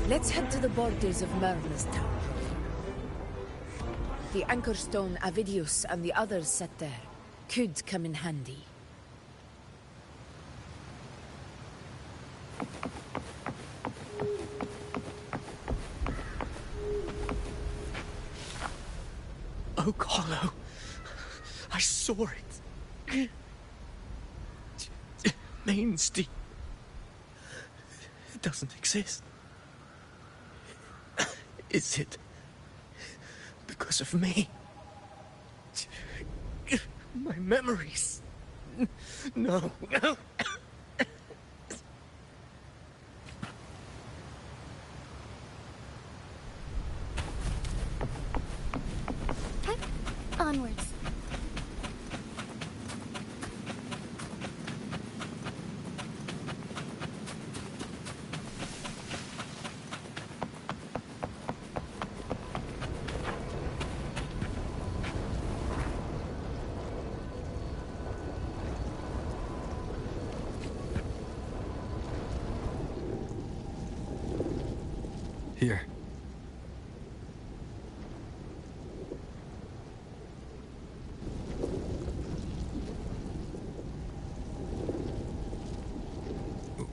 Let's head to the borders of Merla's town. The anchor stone Avidius and the others set there could come in handy. Oh, Carlo. I saw it. Mainsty. It doesn't exist. Is it because of me? My memories. No. Onwards. Here.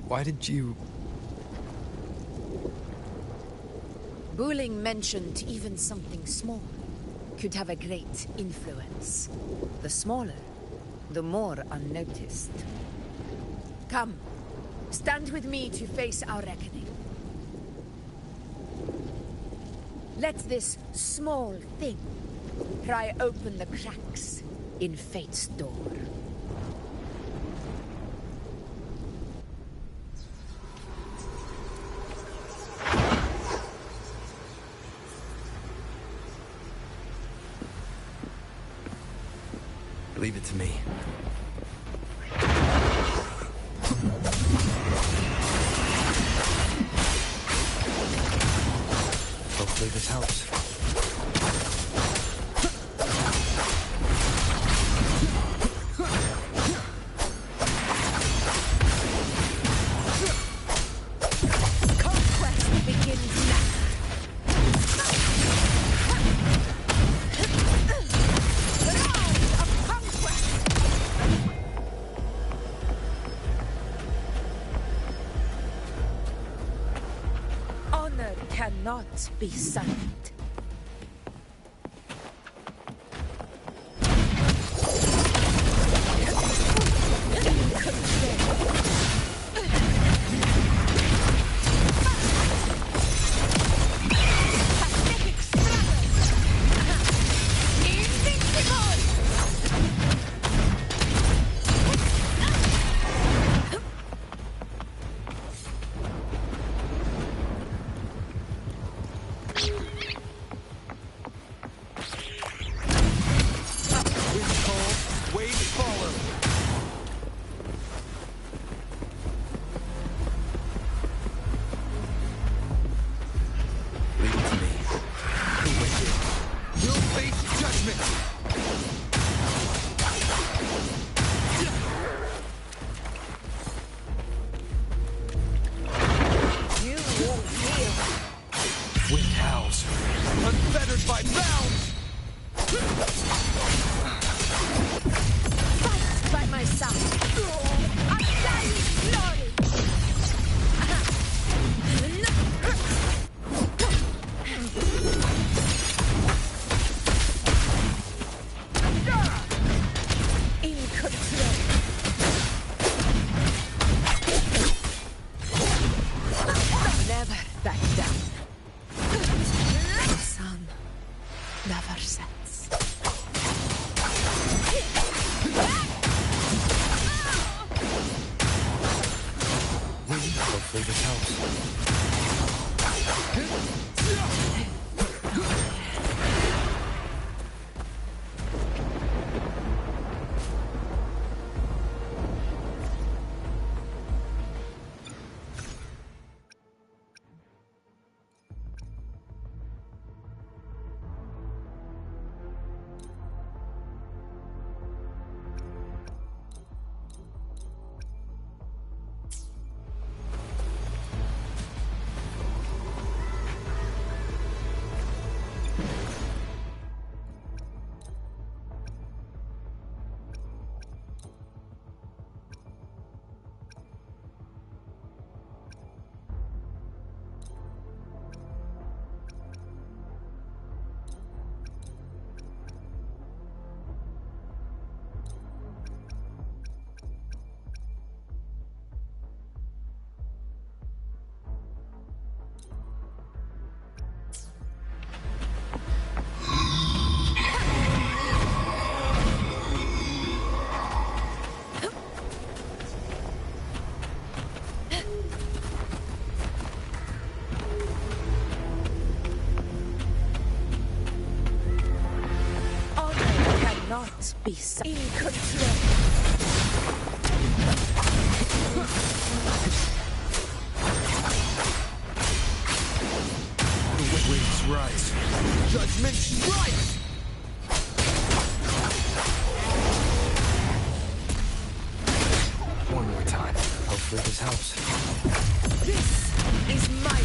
Why did you... Buling mentioned even something small could have a great influence. The smaller, the more unnoticed. Come, stand with me to face our reckoning. Let this small thing pry open the cracks in fate's door. Leave it to me. Hopefully this helps. Conquest begins now. Cannot be silent. Unfettered by bounds! Fight by my side. Undying glory! cannot be in control. The waves rise. Judgment strikes! One more time. Hopefully this helps. This is my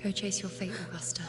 Go chase your fate, Augusta.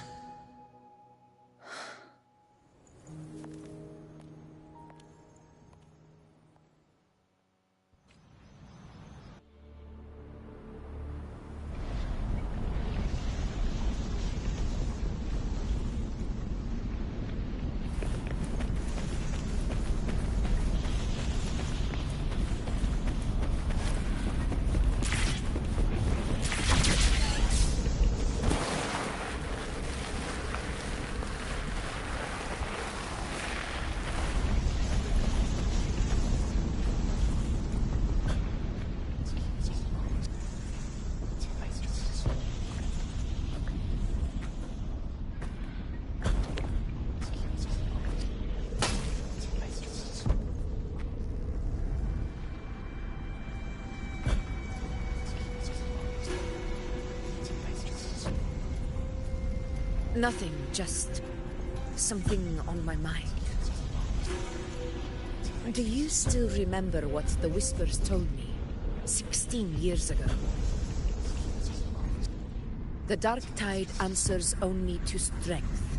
Nothing, just something on my mind. Do you still remember what the Whispers told me 16 years ago? The Dark Tide answers only to strength.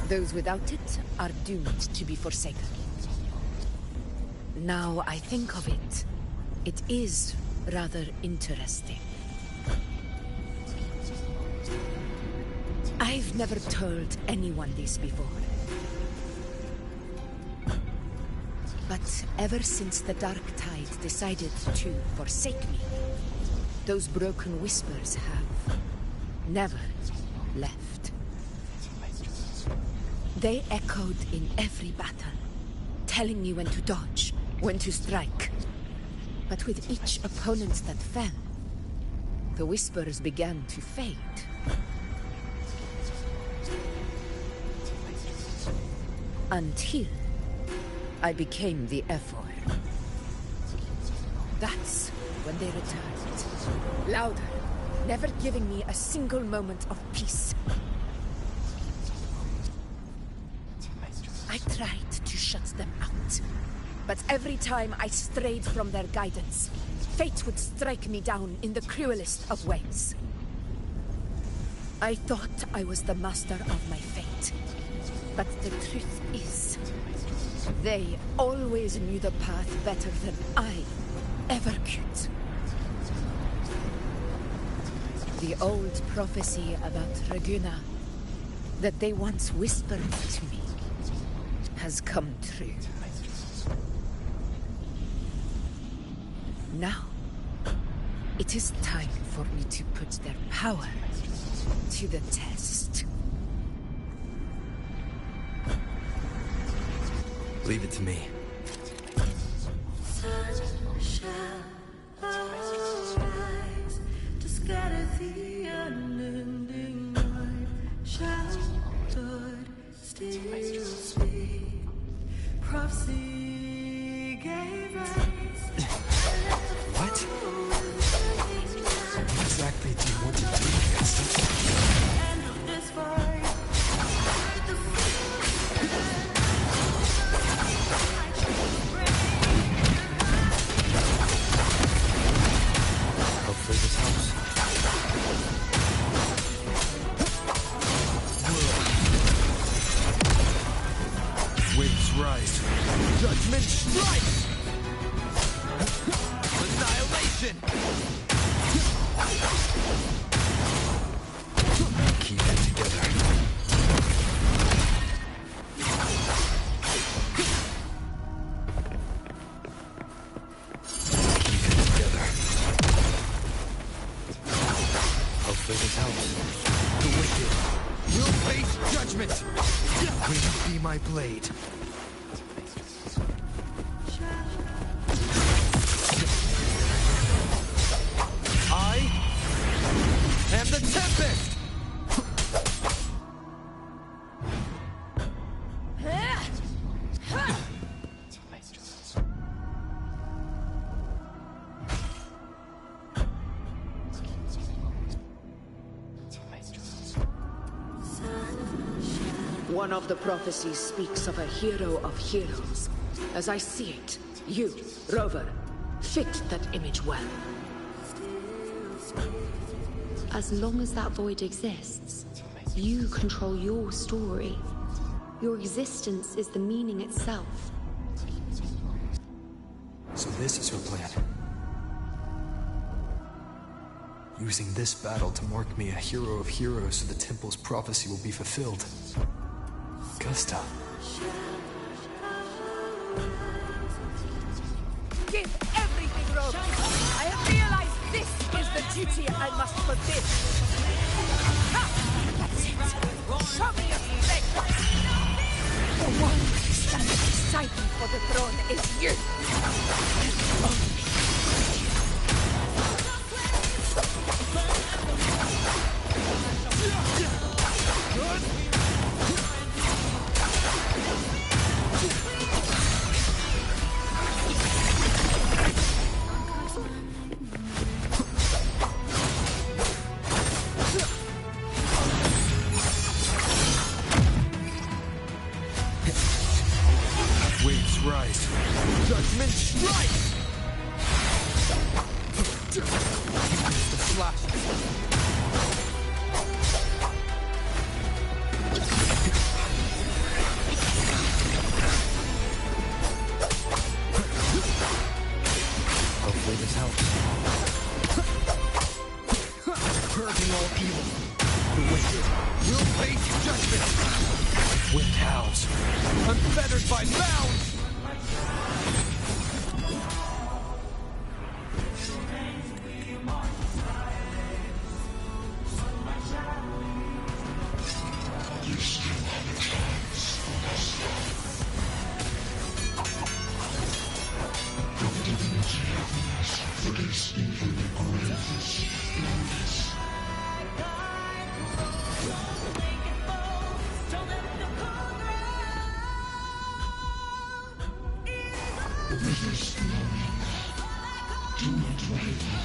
Those without it are doomed to be forsaken. Now I think of it, it is rather interesting. I've never told anyone this before. But ever since the Dark Tide decided to forsake me, those broken whispers have never left. They echoed in every battle, telling me when to dodge, when to strike. But with each opponent that fell, the whispers began to fade. Until I became the F4. That's when they returned. Louder, never giving me a single moment of peace. I tried to shut them out, but every time I strayed from their guidance, fate would strike me down in the cruelest of ways. I thought I was the master of my fate. But the truth is, they always knew the path better than I ever could. The old prophecy about Raguna, that they once whispered to me, has come true. Now, it is time for me to put their power to the test. Leave it to me. rise. Judgment strike! Annihilation! Keep it together. Keep it together. Hopefully this helps. The wicked will face judgment! Will you be my blade? I am the Tempest! One of the prophecies speaks of a hero of heroes. As I see it, you, Rover, fit that image well. As long as that void exists, you control your story. Your existence is the meaning itself. So this is her plan. Using this battle to mark me a hero of heroes so the temple's prophecy will be fulfilled. Gusta. Give everything, Rover! I have realized this is the duty I must fulfill. Ha! That's it! Show me your strength! The one standing beside me for the throne is you! Waves rise. Judgment strike! The flash. Hopefully this helps. Purging all evil. The wicked will face judgment. Wind howls, unfettered by bounds! You still have a chance, Augusta. The divinity of us forgets even the greatest illness. Resist the Do not waver.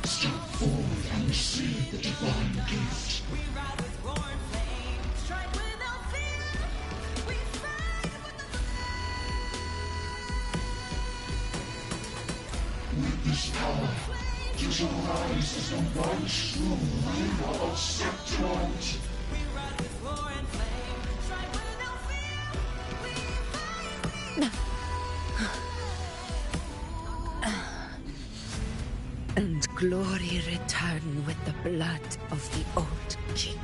Step forward and receive the divine gift. With this power, you shall rise as the one true ruler of Septuagint. And glory return with the blood of the old king.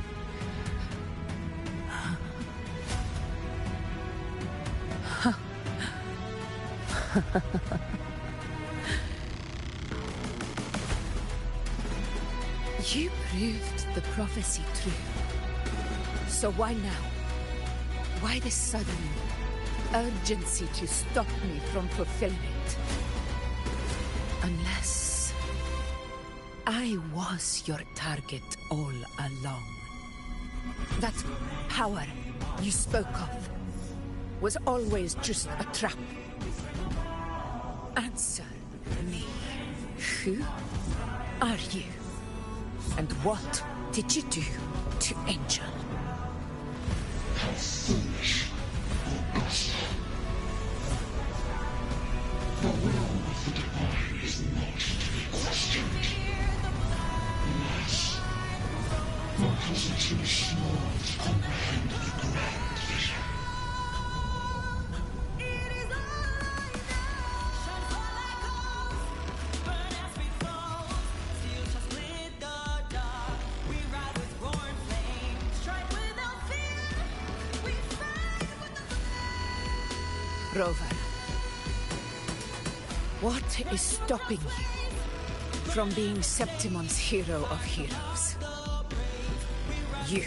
You proved the prophecy true. So why now? Why this sudden urgency to stop me from fulfilling it? Unless I was your target all along. That power you spoke of was always just a trap. Answer me. Who are you? And what did you do to Angel? How foolish, Augusta. The will of the divine is not to be questioned. Alas, because it is small to comprehend the grand vision. Rover. What is stopping you from being Septimon's hero of heroes? You,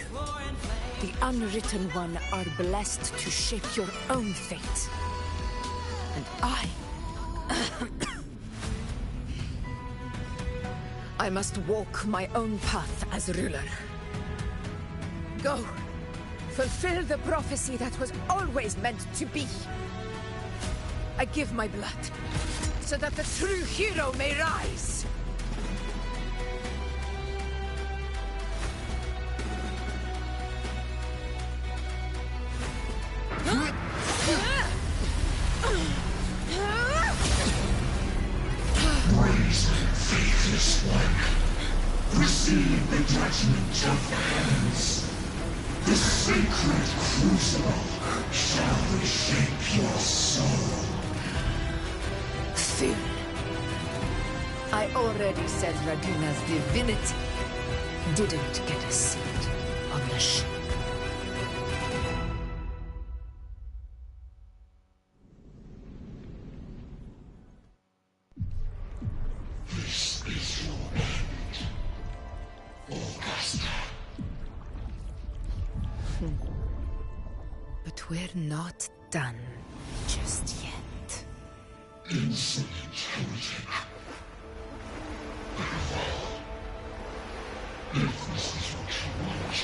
the Unwritten One, are blessed to shape your own fate. And I must walk my own path as ruler. Go, fulfill the prophecy that was always meant to be. I give my blood, so that the true hero may rise. Brazen, faithless one, receive the judgment of the hands. The sacred crucible shall reshape your soul. Fool. I already said Raduna's divinity didn't get a seat on the ship. This is your end, Augusta. But we're not done just yet. Insolent heretic. If this is what you want,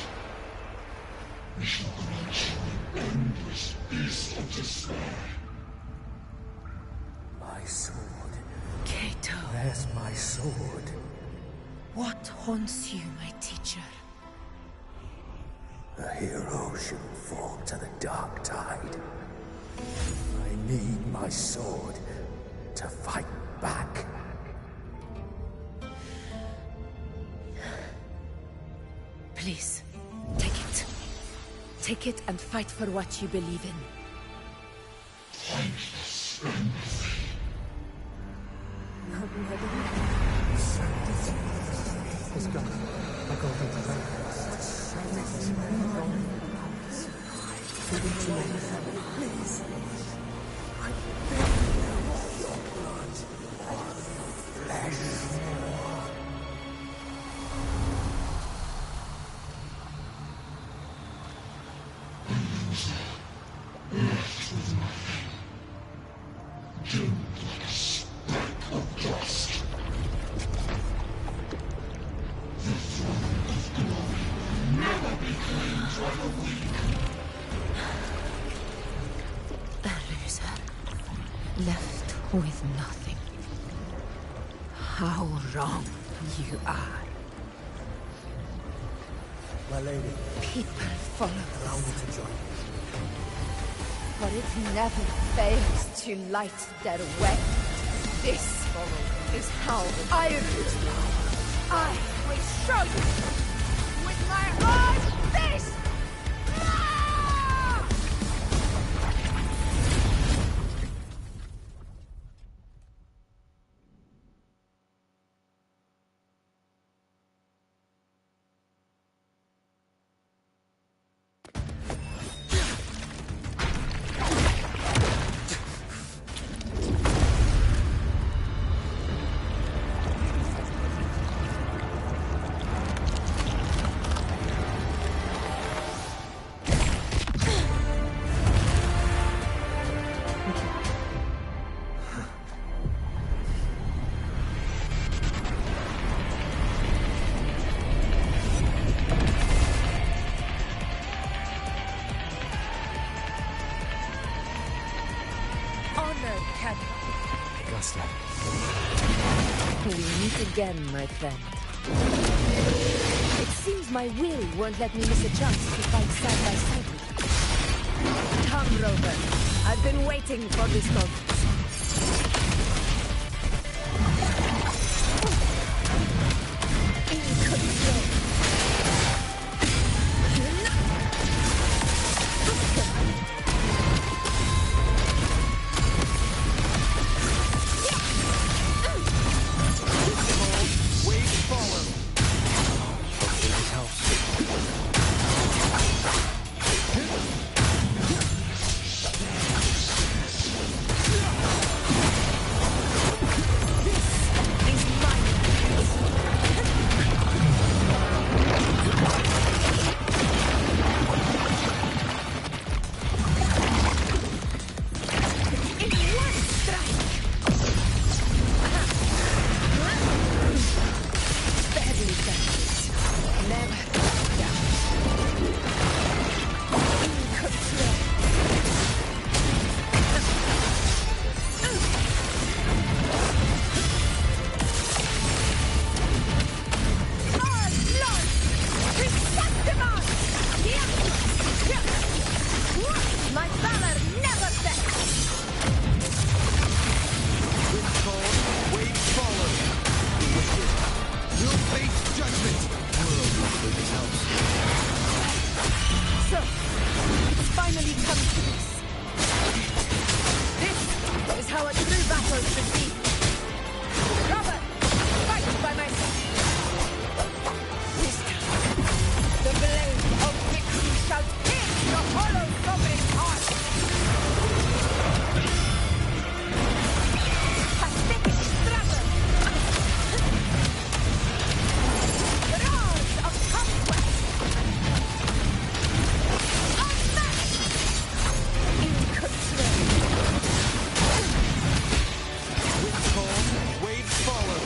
we shall grant you an endless beast of despair. My sword. Cato. Where's my sword? What haunts you, my teacher? A hero shouldn't fall to the dark tide. I need my sword to fight back. Please, take it. Take it and fight for what you believe in. Pointless empathy. Let's go. I'll go over the Please. I beg you, your blood on flesh. Left with nothing. Doomed like a speck of dust. The throne of glory will never be claimed by the weak. A loser, left with nothing. How wrong you are. My lady. People follow Allow me to join. but it never fails to light their way. This is how I rule. I will show you with my own fist! Ah! Augusta. We meet again, my friend. It seems my will won't let me miss a chance to fight side by side with you. Come, Rover. I've been waiting for this moment. In control. So, it's finally come to this. This is how a true battle should be. Robert, fight by my side. This time, the blade of victory shall pierce the hollow sovereign's heart. Pacific struggle. Roars of conquest. Waves follow.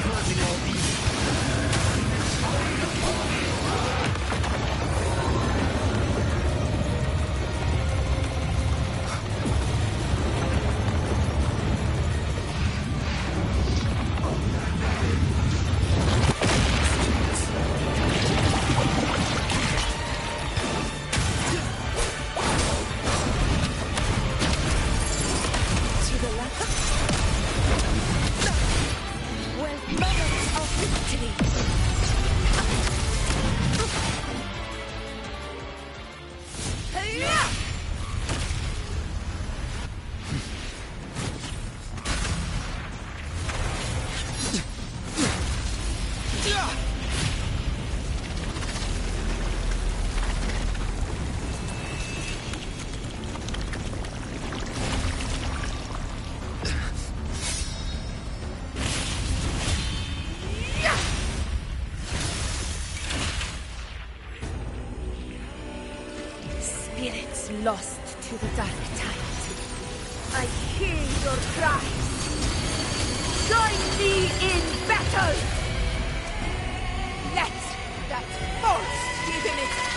Purging all evil. Spirits lost to the dark tide. I hear your cries. Join me in battle! Let that force divinity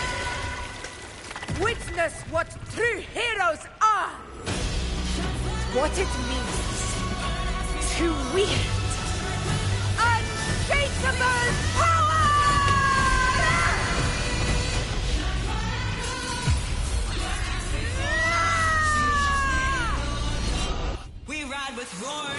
witness what true heroes are! What it means to wield unshakable power! We ride with roar.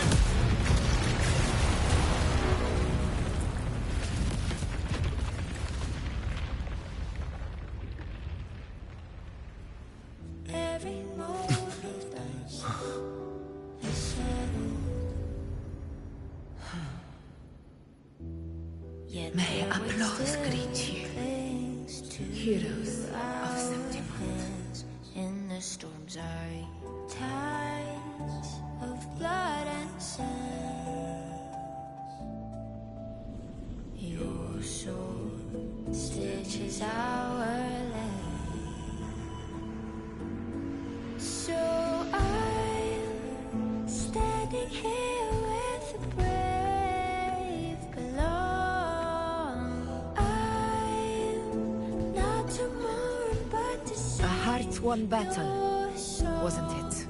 Every moment is settled. May applause greet you, heroes of Septimont. In the storms are tides of blood and sand. Your sword stitches our land. So I'm standing here with the brave below. I'm not to mourn, but to see. A heart-won battle, wasn't it?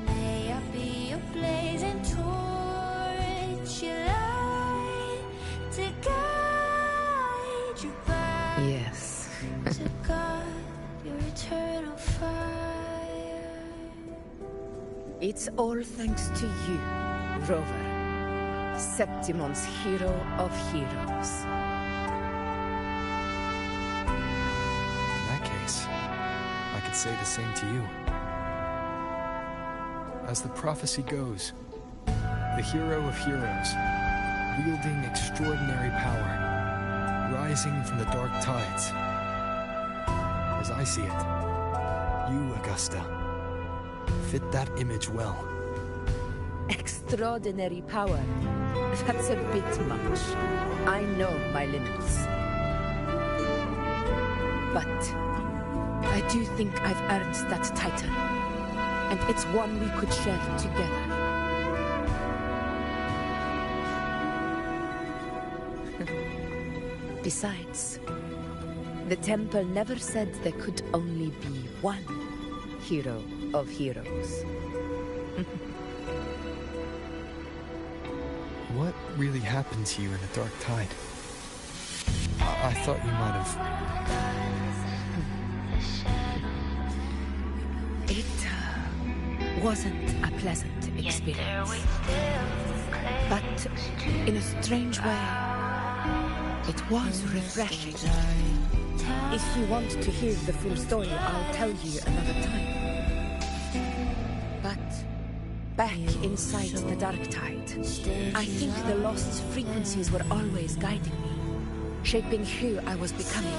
May I be a blazing torch, your light to guide you back. Yes. To God, your eternal fire. It's all thanks to you, Rover, Septimon's hero of heroes. In that case, I could say the same to you. As the prophecy goes, the hero of heroes, wielding extraordinary power, rising from the dark tides. As I see it, you, Augusta, fit that image well. Extraordinary power. That's a bit much. I know my limits. But I do think I've earned that title. And it's one we could share together. Besides, the temple never said there could only be one hero of heroes. What really happened to you in the Dark Tide? I thought you might have... It wasn't a pleasant experience. But in a strange way, It was refreshing. If you want to hear the full story, I'll tell you another time. But back inside the dark tide, I think the lost frequencies were always guiding me, shaping who I was becoming.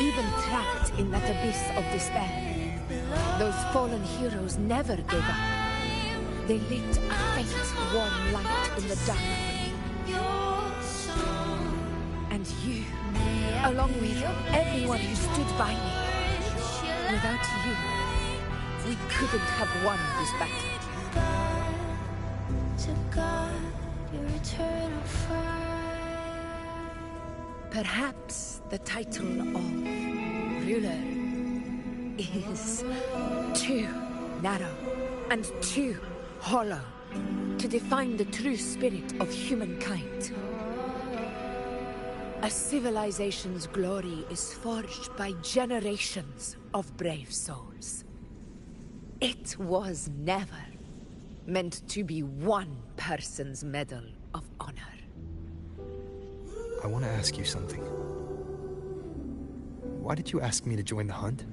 Even trapped in that abyss of despair, those fallen heroes never gave up. They lit a faint, warm light in the dark for me. And you, along with everyone who stood by me. Without you, we couldn't have won this battle. To God, your eternal fire. Perhaps the title of ruler is too narrow and too hollow to define the true spirit of humankind. A civilization's glory is forged by generations of brave souls. It was never meant to be one person's medal of honor. I want to ask you something. Why did you ask me to join the hunt?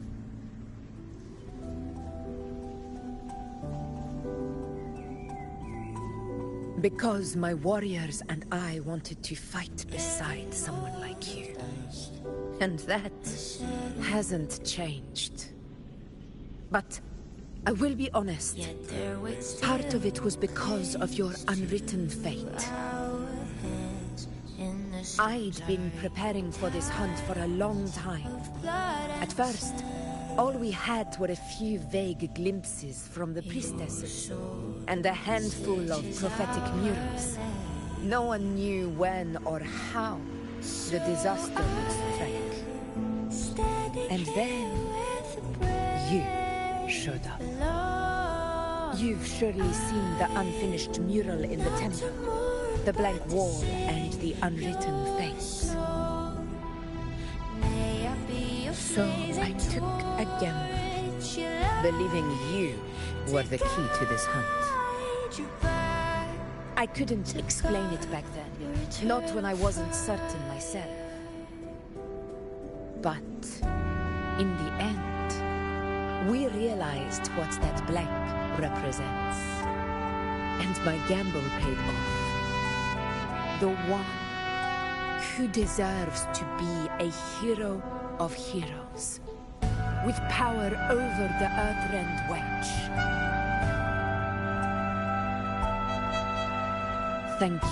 Because my warriors and I wanted to fight beside someone like you. And that hasn't changed. But I will be honest, part of it was because of your unwritten fate. I'd been preparing for this hunt for a long time. At first, all we had were a few vague glimpses from the priestesses, and a handful of prophetic murals. No one knew when or how the disaster would strike. And then, you showed up. You've surely seen the unfinished mural in the temple, the blank wall and the unwritten face. So I took a gamble, believing you were the key to this hunt. I couldn't explain it back then, not when I wasn't certain myself. But in the end, we realized what that blank represents. And my gamble paid off. The one who deserves to be a hero of heroes, with power over the Earthrend Wedge. Thank you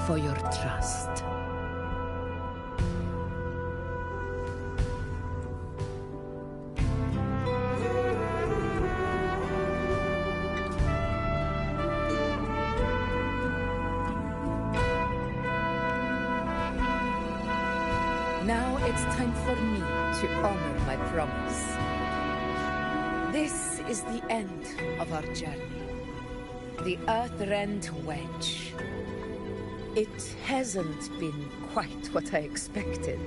for your trust. Now it's time for me to honor my promise. This is the end of our journey. The Earthrend Wedge. It hasn't been quite what I expected,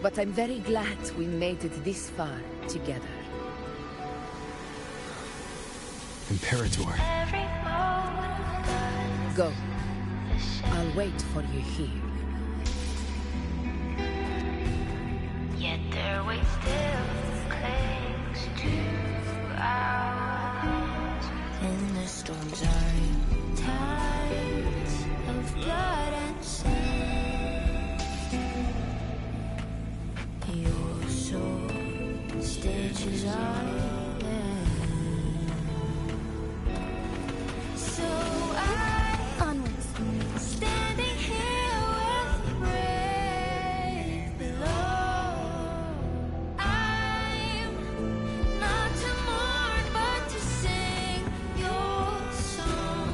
but I'm very glad we made it this far together. Imperator. Go. I'll wait for you here. Yet their weight still clings to ours. In the storms are tides of blood and sin. Your soul stitches island. So onwards, standing here with the brave below. I'm not to mourn, but to sing your song.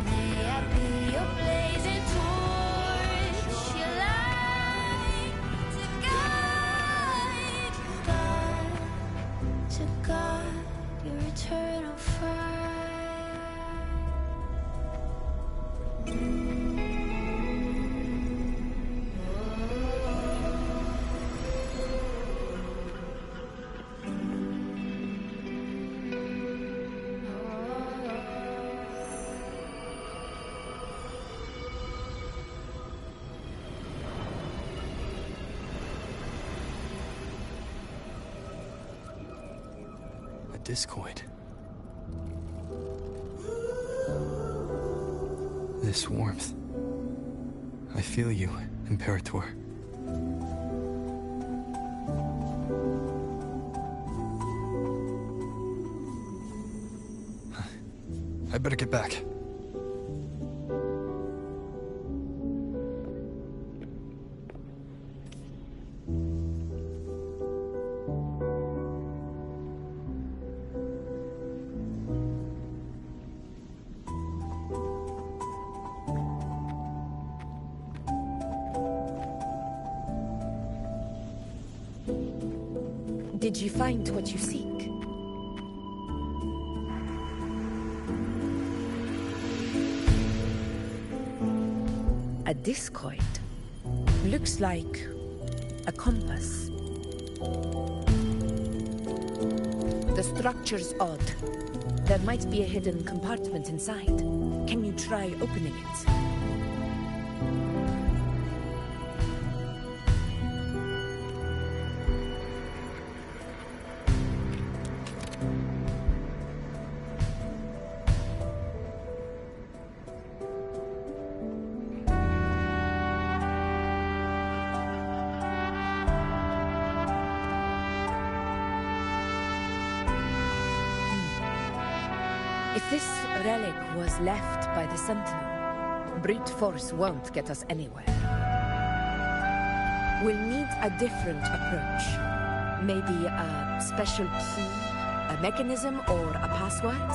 May I be your blazing torch, your light to guide discoid. This warmth. I feel you, Imperator. I better get back. Did you find what you seek? A discoid. Looks like a compass. The structure's odd. There might be a hidden compartment inside. Can you try opening it? If this relic was left by the Sentinel, brute force won't get us anywhere. We'll need a different approach. Maybe a special key, a mechanism, or a password?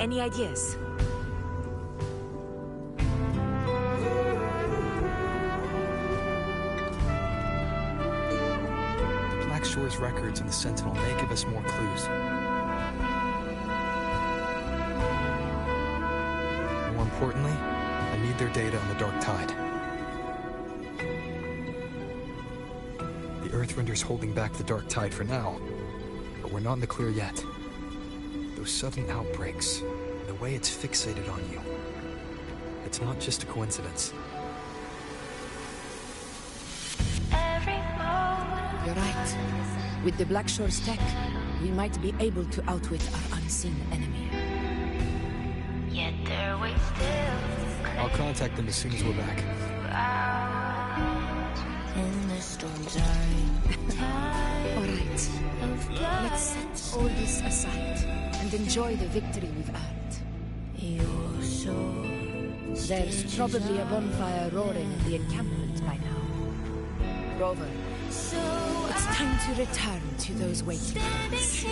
Any ideas? Shore's records and the Sentinel may give us more clues. More importantly, I need their data on the Dark Tide. The Earthrender's holding back the Dark Tide for now, but we're not in the clear yet. Those sudden outbreaks, the way it's fixated on you, it's not just a coincidence. You're right. With the Black Shore's tech, we might be able to outwit our unseen enemy. Yet their way still. I'll contact them as soon as we're back. And the storms are All right. Let's set all this aside and enjoy the victory we've earned. your soul. There's probably a bonfire roaring in the encampment by now. Rover, it's time to return to those waiting rooms.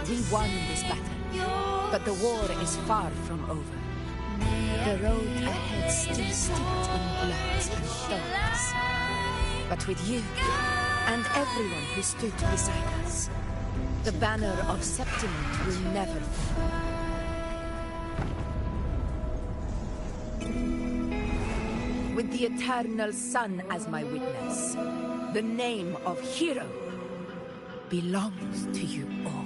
We won this battle, but the war is far from over. The road ahead still steeped in blood and thorns. But with you, and everyone who stood beside us, the banner of Septiment will never fall. With the eternal sun as my witness, the name of hero belongs to you all.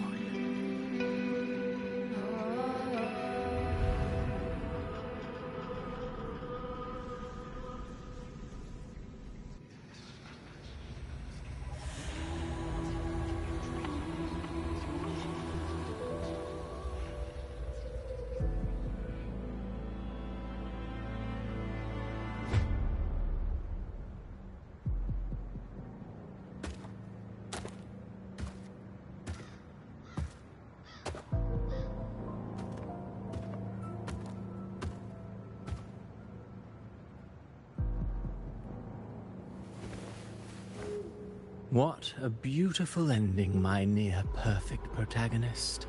What a beautiful ending, my near-perfect protagonist.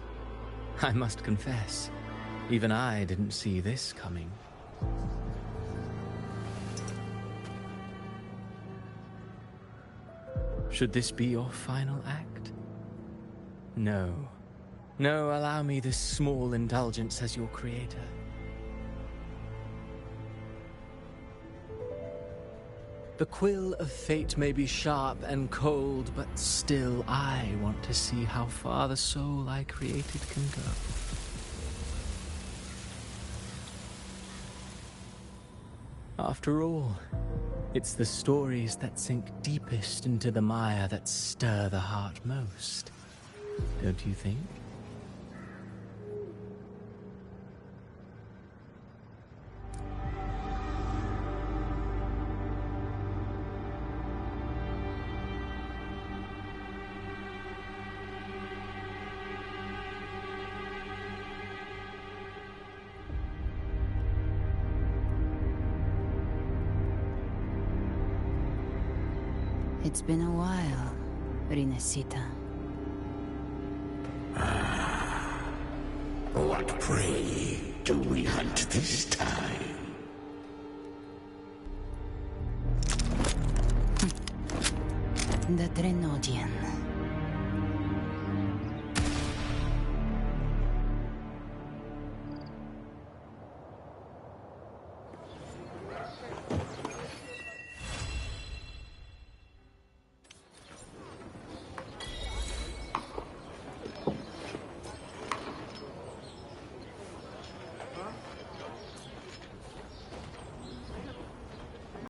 I must confess, even I didn't see this coming. Should this be your final act? No. No, allow me this small indulgence as your creator. The quill of fate may be sharp and cold, but still I want to see how far the soul I created can go. After all, it's the stories that sink deepest into the mire that stir the heart most. Don't you think? It's been a while, Rinesita. What prey do we hunt this time? The Drenodian.